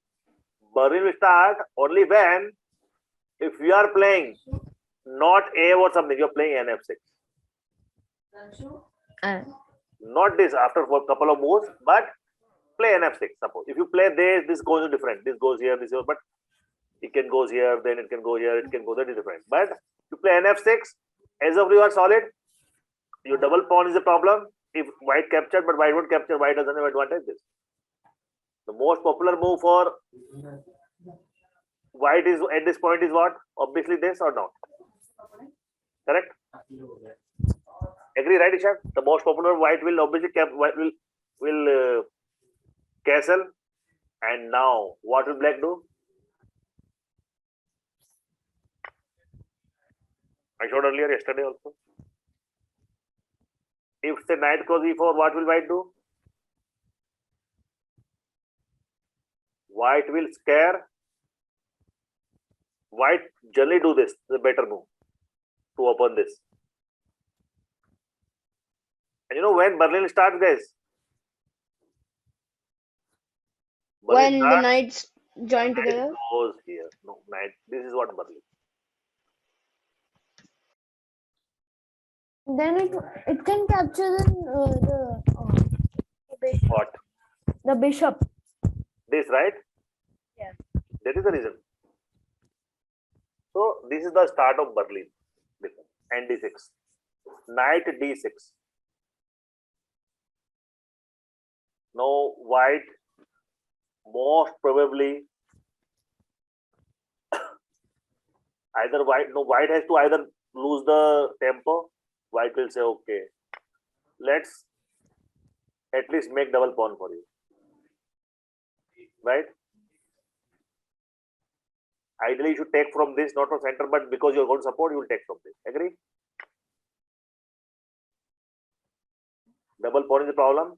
Berlin will start only when, if you are playing not A or something, you are playing NF6. Not this after a couple of moves, but play NF6. Suppose if you play this goes different. This goes here, this goes, but it can goes here, then it can go here, it can go that is different. But you play NF6, as of you are solid. Your double pawn is a problem. If white captured, but white won't capture, white doesn't have advantage. This the most popular move for white is at this point is what? Obviously this or not. Correct? Agree, right, Ishan? The most popular white will obviously will castle. And now what will black do? I showed earlier yesterday also. If say knight goes e4, what will white do? White will scare. White generally do this, the better move to open this. And you know when Berlin starts, guys? When the knights join knight together. goes here. No, knight. This is what Berlin. Then it can capture What? the bishop. This, right? Yeah. That is the reason. So this is the start of Berlin. And d6. Knight d6. Now white most probably white has to either lose the tempo. White will say, okay, let's at least make double pawn for you. Right? Ideally, you should take from this, not from center, but because you're going to support, you will take from this. Agree? Double pawn is a problem,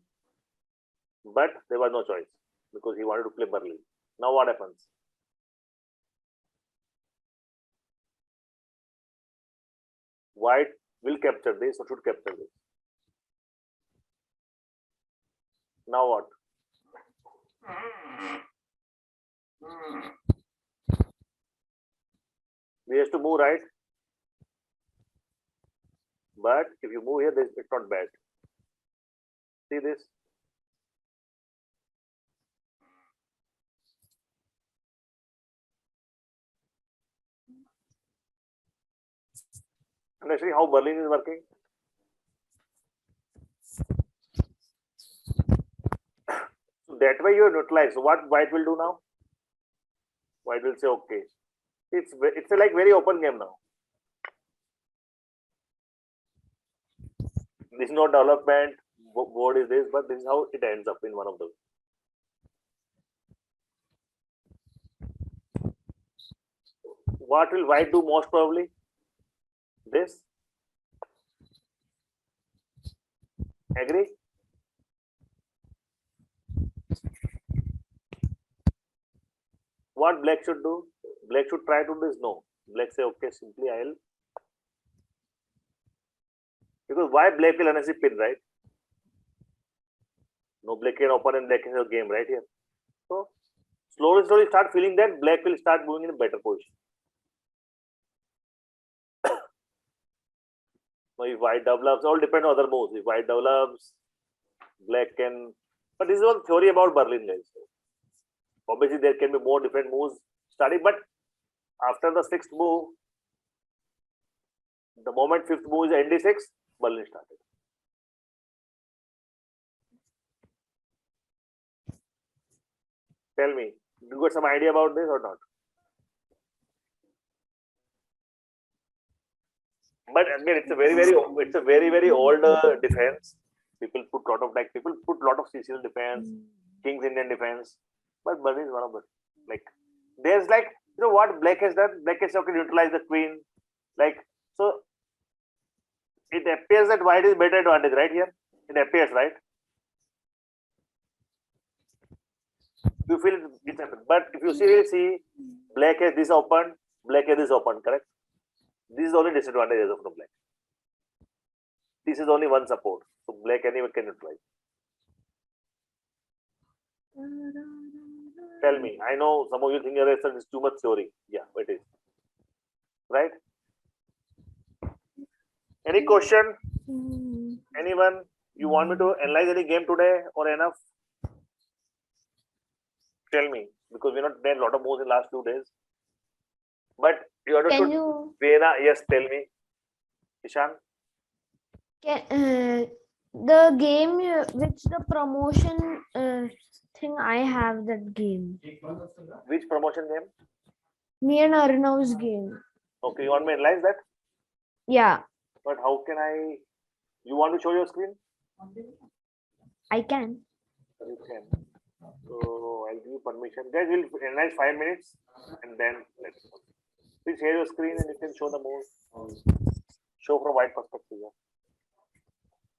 but there was no choice because he wanted to play Berlin. Now what happens? White will capture this or should capture this. Now what? We have to move right. But if you move here, it's not bad. See this? And actually how Berlin is working. So that way you are neutralized. So what white will do now? White will say, okay. It's a like very open game now. This is no development. Board is this, but this is how it ends up in one of them. What will white do most probably? This. Agree? What black should do? Black should try to do this. No. Black say, okay, simply I'll. Because why black will unnecessarily pin, right? No, black can open and black is a game right here. So slowly start feeling that black will start moving in a better position. Now if white develops, all depend on other moves. If white develops, black can. But this is one theory about Berlin, guys. Obviously, there can be more different moves starting, but after the sixth move, the moment fifth move is ND6, Berlin started. Tell me, you got some idea about this or not? But again, it's a very old defense. People put lot of Sicilian defense, King's Indian defense, but Berlin is one of them. Like there's like what black has done. Black has okay neutralize the queen. Like so, it appears that white is better advantage right here. It appears right. You feel it happened. But if you see, black has this open, black has this open, correct? This is only disadvantage as of no black. This is only one support. So black anyway can neutralize. Tell me. I know some of you think it's too much theory. Yeah, it is. Right? Any question? Anyone? You want me to analyze any game today or enough? Tell me. Because we not played a lot of moves in the last 2 days. But you understood Can you Vienna? Yes, tell me. Ishan? the game which the promotion thing I have that game. Which promotion game? Me and Arnav's game. Okay, you want me to analyze that? Yeah, But how can I? You want to show your screen? I can. You can. So I'll give you permission. Guys, we'll analyze 5 minutes and then let's go. Please share your screen and you can show the moves. Show from wide perspective.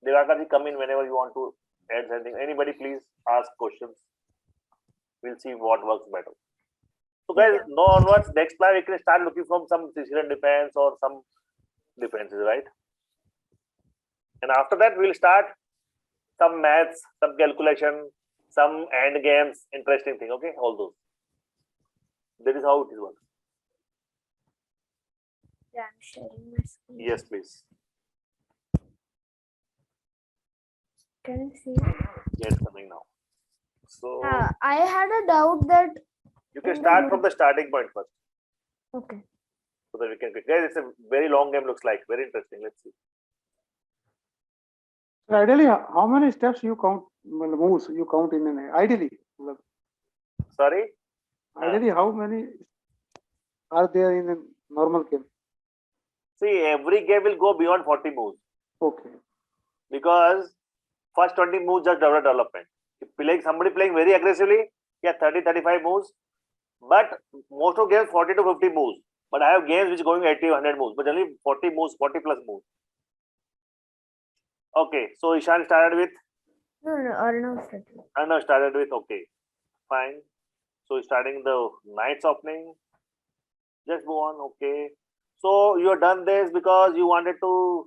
Devakaji, come in whenever you want to add something. Anybody, please ask questions. We'll see what works better. So, guys, no onwards. Next plan we can start looking from some Sicilian defense or some defenses, right? And after that, we'll start some maths, some calculation, some end games, interesting thing. Okay, all those. That is how it is works. Yeah, I'm sharing my screen. Yes, please. Can you see? Yes, coming now. So I had a doubt that. you can start from the starting point first, Okay. so that we can. Guys, it's a very long game. Looks like very interesting. Let's see. So ideally, how many steps you count, moves you count in an ideally? Sorry. Ideally, how many are there in a normal game? See, every game will go beyond 40 moves Okay. because first 20 moves just development. If somebody playing very aggressively, yeah, 30-35 moves. But most of games 40 to 50 moves. But I have games which going 80 100 moves, but only 40 moves, 40 plus moves. Okay, so Ishan started with. No, Arnav started. Arnav started with. Okay, fine. So starting the night's opening. Just go on. Okay. So you have done this because you wanted to.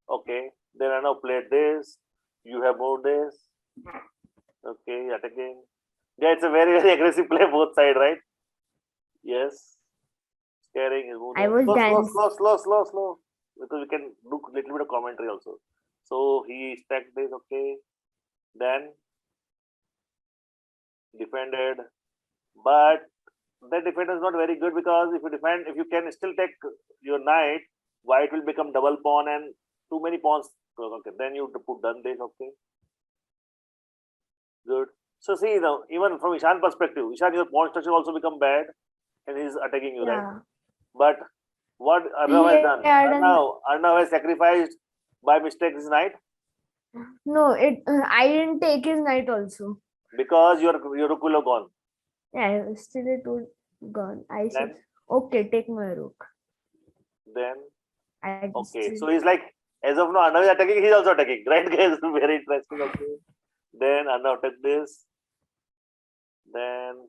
Okay. Then Arnav played this. You have moved this. Okay, yet again. Yeah, it's a very, very aggressive play both sides, right? Yes. Scaring is moving. I was dancing. Slow. Because we can do a little bit of commentary also. So he stacked this, okay. Then defended. But that defense is not very good because if you defend, if you can still take your knight, white will become double pawn and too many pawns. Okay, then you put done this, okay. Good. So see now, even from Ishan perspective, Ishan, your pawn structure also become bad and he's attacking you, right? Yeah. But what Arnav has done? Yeah, Arnav has sacrificed by mistake his knight No, I didn't take his knight also. because your rook will have gone. Yeah, still it would gone. I said, Then, okay, take my rook. then I okay. still- So he's like, as of now, Arnav is attacking, he's also attacking, right guys? Very interesting. Okay. Then Arnav took this. Then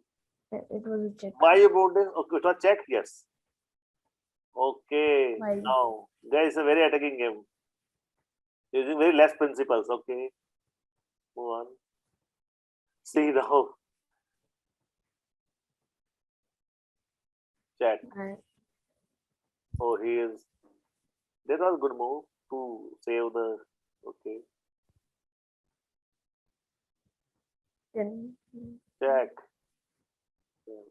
it was a check. why you moved this? Okay, it was check, yes. Okay. Why? Now, guys, it's a very attacking game. Using very less principles. Okay. Move on. See now. Check. Right. Oh, he is. That was a good move to save the. Okay. Then Check.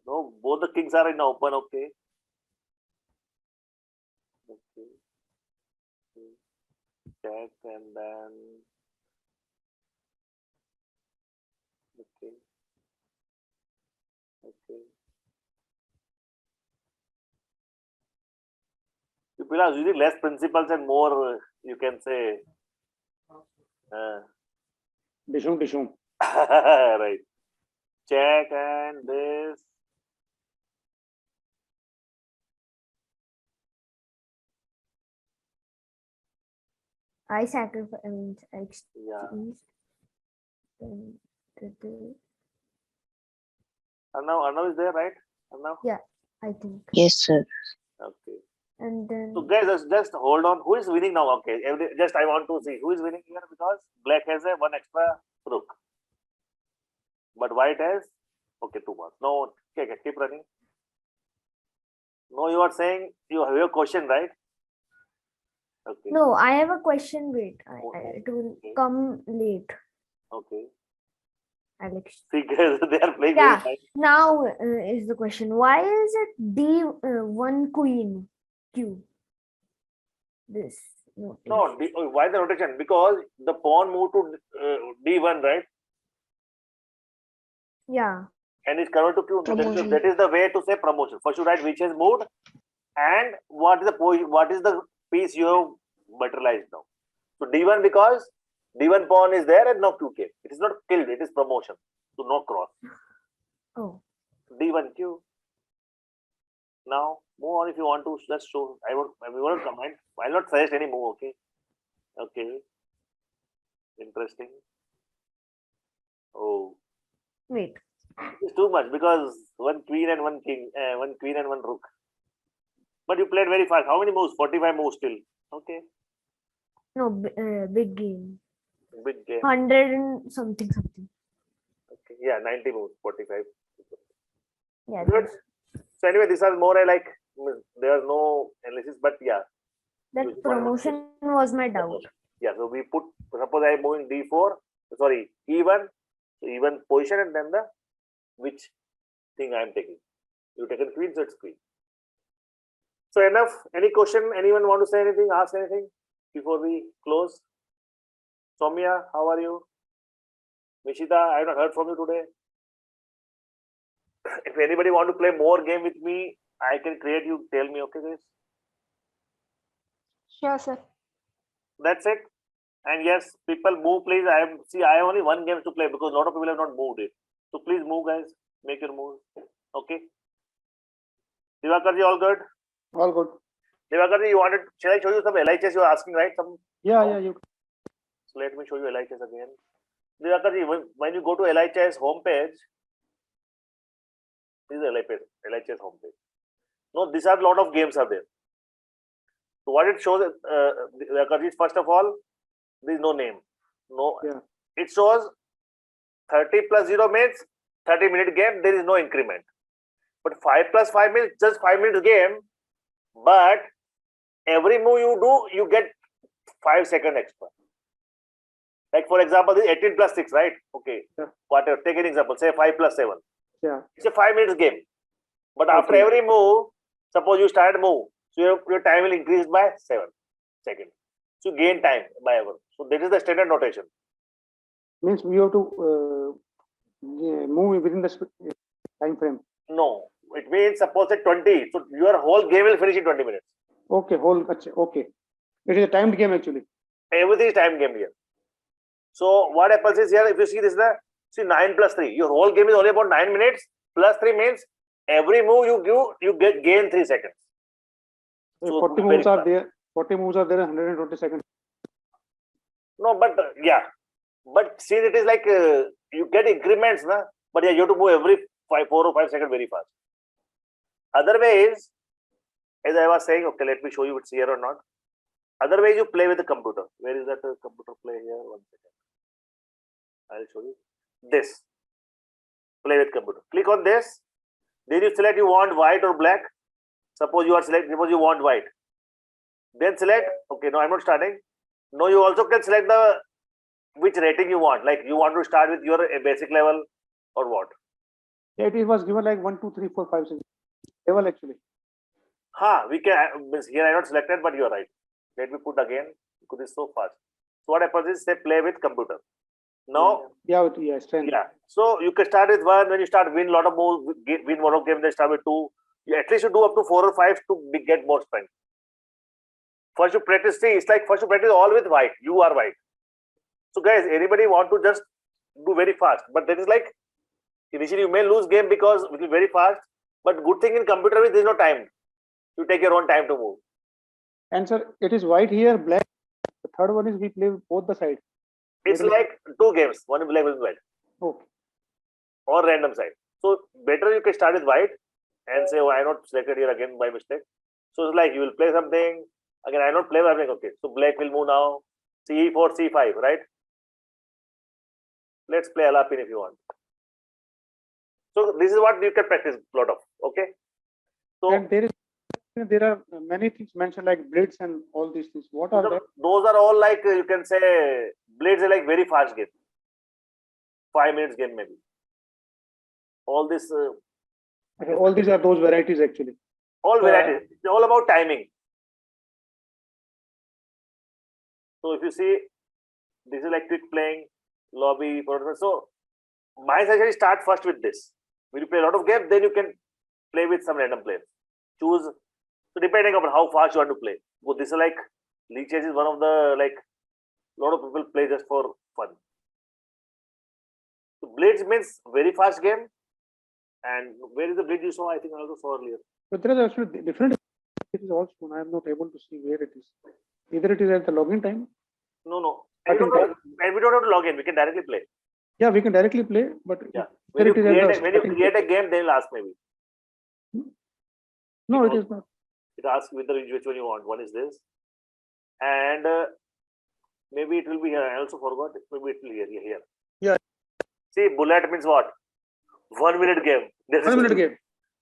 No, both the kings are in open. Okay. Okay. Check and then. Okay. Okay. People are using less principles and more, you can say. Dishum. Right. Check and this. I sacrifice. I mean, I Yeah. exchanged. Then did the Arnav is there, right? Arnav? Yeah. I think. Yes, sir. Okay. And then So guys, just hold on. Who is winning now? Okay. Just I want to see who is winning here because black has a one extra rook. But white has, okay, 2 marks. No, okay, keep running. No, you are saying you have your question, right? Okay. no, I have a question. Wait, it will Okay. come late, Okay. Alex. See, guys, they are playing Yeah. very nice. Now is the question: why is it D1 queen Q? This No, notation. why the rotation? Because the pawn moved to D1, right? Yeah. And it's converted to Q. Promotion. That is the way to say promotion. First, you write which has moved and what is the piece you have materialized now. So D1 because D1 pawn is there and no Q came. It is not killed, it is promotion. So no cross. Oh. D1 Q. Now move on if you want to just show. I won't comment. I'll not suggest any move, okay? Okay. Interesting. Oh. Wait. It's too much because one queen and one king, one queen and one rook. But you played very fast. How many moves? 45 moves still. Okay. No, big game. Big game. 100 and something. Okay. Yeah, 90 moves, 45. Yeah. Good. So anyway, these are more like there are no analysis, but yeah. That You- promotion was my doubt. Yeah, so we put, suppose I am moving D4, sorry, E1, so E1 position and then the which thing I am taking. You taken queen, so it's queen. So enough. Any question? Anyone want to say anything? Ask anything before we close? Soumya, how are you? Nishita, I have not heard from you today. If anybody want to play more game with me, I can create you. Tell me, okay, guys? Sure, sir. That's it. And yes, people move, please. I have only one game to play because a lot of people have not moved it. So please move, guys. Make your move. Okay. Divakarji, all good? All good. Divakarji, shall I show you some LHS you are asking, right? Yeah, you. So let me show you LHS again. Divakarji, when you go to LHS homepage, this is LHS homepage. No, these are a lot of games are there. So what it shows, Divakarji, first of all, there is no name. No, Yeah. it shows 30 plus 0 means 30-minute game, there is no increment. But 5 plus 5 means just 5 minutes game, but every move you do, you get 5 seconds extra. Like for example, this 18 plus 6, right? Okay. Yeah. Whatever. Take an example, say 5 plus 7. Yeah. It's a 5 minutes game. But after Okay. every move, suppose you start move, so your time will increase by 7 seconds. So you gain time by 1. So that is the standard notation. Means we have to move within the time frame. No, it means suppose at 20. So your whole game will finish in 20 minutes. Okay, okay. It is a timed game actually. Everything is time game here. So what happens is here, if you see this, see 9 plus 3. Your whole game is only about 9 minutes. Plus 3 means every move you do, you gain 3 seconds. So 40 very moves are fast. there. 40 moves are there. 120 seconds. No, but yeah. But see, it is like you get increments, na? But yeah, you have to move every 4 or 5 seconds very fast. Other way is, as I was saying, okay, let me show you if it's here or not. Other way you play with the computer. Where is that computer play here? 1 second. I'll show you. This. Play with computer. Click on this. Then you select you want white or black. Suppose you want white. Then select, okay, no, I'm not starting. No, you also can select which rating you want. Like you want to start with your basic level or what? Yeah, it was given like 1, 2, 3, 4, 5, 6 level actually. We can, here I not selected, but you're right. Let me put again, because it's so fast. So what happens is say play with computer. Now, Yeah, strength. yeah. So you can start with 1, when you start win a lot of moves, win one of game, then start with 2. At least you do up to 4 or 5 to get more strength. First you practice, see, it's like first you practice all with white. You are white. So guys, anybody want to just do very fast, but that is like, initially you may lose game because it will be very fast, but good thing in computer is there is no time. You take your own time to move. And sir, it is white here, black. The third one is we play both the sides. It's like 2 games, one is black, one is white, Okay. or random side. So better you can start with white and say, oh, I not selected here again by mistake. So it's like you will play something again. I not play something. Okay, so black will move now. C4, C5, right? Let's play Alapin if you want. So this is what you can practice a lot of. Okay. So And there are many things mentioned like blitz and all these things. What are that? those are all like you can say blades are like very fast game. 5 minutes game maybe. All this, Okay, all these are those varieties actually. all varieties. It's all about timing. So if you see, this is like quick playing, lobby, so my suggestion is start first with this. When you play a lot of games, then you can play with some random players. Choose, so depending on how fast you want to play. So this is like, league chess is one of the like, a lot of people play just for fun. So blades means very fast game. And where is the blade you saw? I think I also saw earlier. But there is actually different. It is also. I am not able to see where it is. Either it is at the login time. No. And we don't have to log in. We can directly play. Yeah, we can directly play, but Yeah. When you create a game, they'll ask maybe. No, it is not. It asks which one you want. One is this. And maybe it will be here. I also forgot. Maybe it will be here. Yeah. See, bullet means what? 1 minute game. This 1 minute game.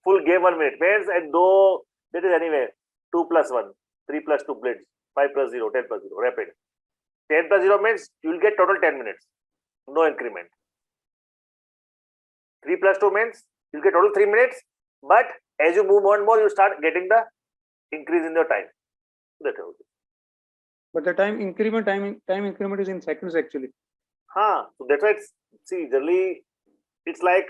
Full game 1 minute. Means, and though that is anyway 2 plus 1, 3 plus 2 blades, 5 plus 0, 10 plus 0, rapid. 10 plus 0 means you will get total 10 minutes. No increment. 3 plus 2 means you will get total 3 minutes. But as you move more, you start getting the increase in your time. That's how it is. But the time increment is in seconds actually. So that's why it's, see, generally it's like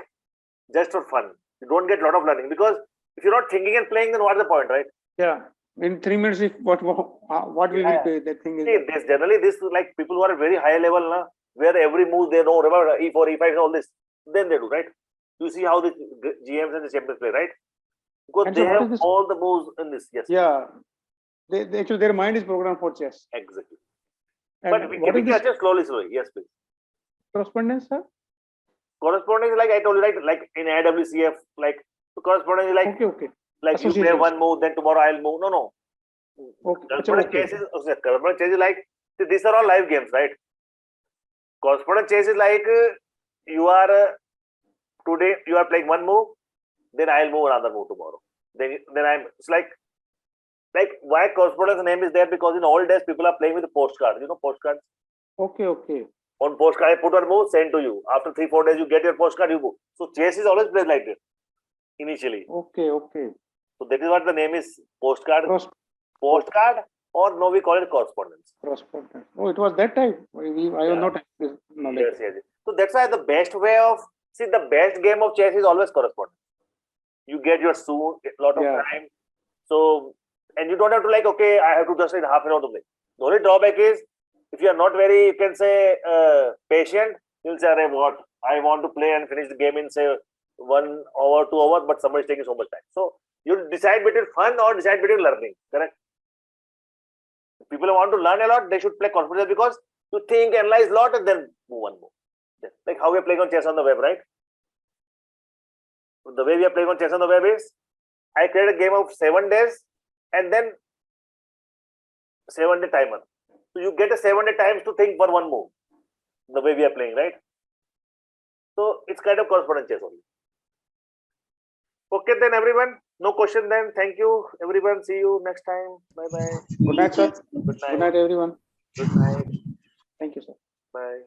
just for fun. You don't get a lot of learning because if you're not thinking and playing, then what's the point, right? Yeah. In 3 minutes, if what we will pay, that thing is. See, this generally this like people who are at very high level, where every move they know, remember E4, E5, and all this, then they do, right? You see how the GMs and the champions play, right? Because And they so what have is this? all the moves in this. Yes. Yeah. They actually their mind is programmed for chess. Exactly. And But we what can is this catch it slowly. Yes, please. correspondence, sir? Correspondence is like I told you, like in IWCF, like so correspondence is like Okay. like you play Associations. one move, then tomorrow I'll move. No. Okay. Correspondence chess is like see, these are all live games, right? Correspondence chess is like you are today you are playing one move, then I'll move another move tomorrow. Then it's like why correspondence name is there because in old days people are playing with the postcards. You know postcards. Okay. On postcard, I put one move, send to you. After 3-4 days, you get your postcard, you move. So chess is always played like this initially. Okay. So that is what the name is postcard. Postcard, or no, we call it correspondence. correspondence. Oh, it was that type. I was not this knowledge. Yes. So that's why the best way of the best game of chess is always correspondence. You get your soon a lot of time. So and you don't have to like okay, I have to just in half an hour to play. The only drawback is if you are not very, you can say patient, you'll say, what? I want to play and finish the game in say 1 hour, 2 hours, but somebody's taking so much time. So you'll decide between fun or decide between learning. Correct? If people want to learn a lot, they should play correspondence because you think, analyze a lot, and then move one more. Like how we are playing on chess on the web, right? The way we are playing on chess on the web is I create a game of 7 days and then 7-day timer. So you get a 7-day times to think for one move. The way we are playing, right? So it's kind of correspondence chess only. Okay, then everyone. No question then. Thank you, everyone. See you next time. Bye-bye. Good night, sir. Good night. Good night, everyone. Good night. Thank you, sir. Bye.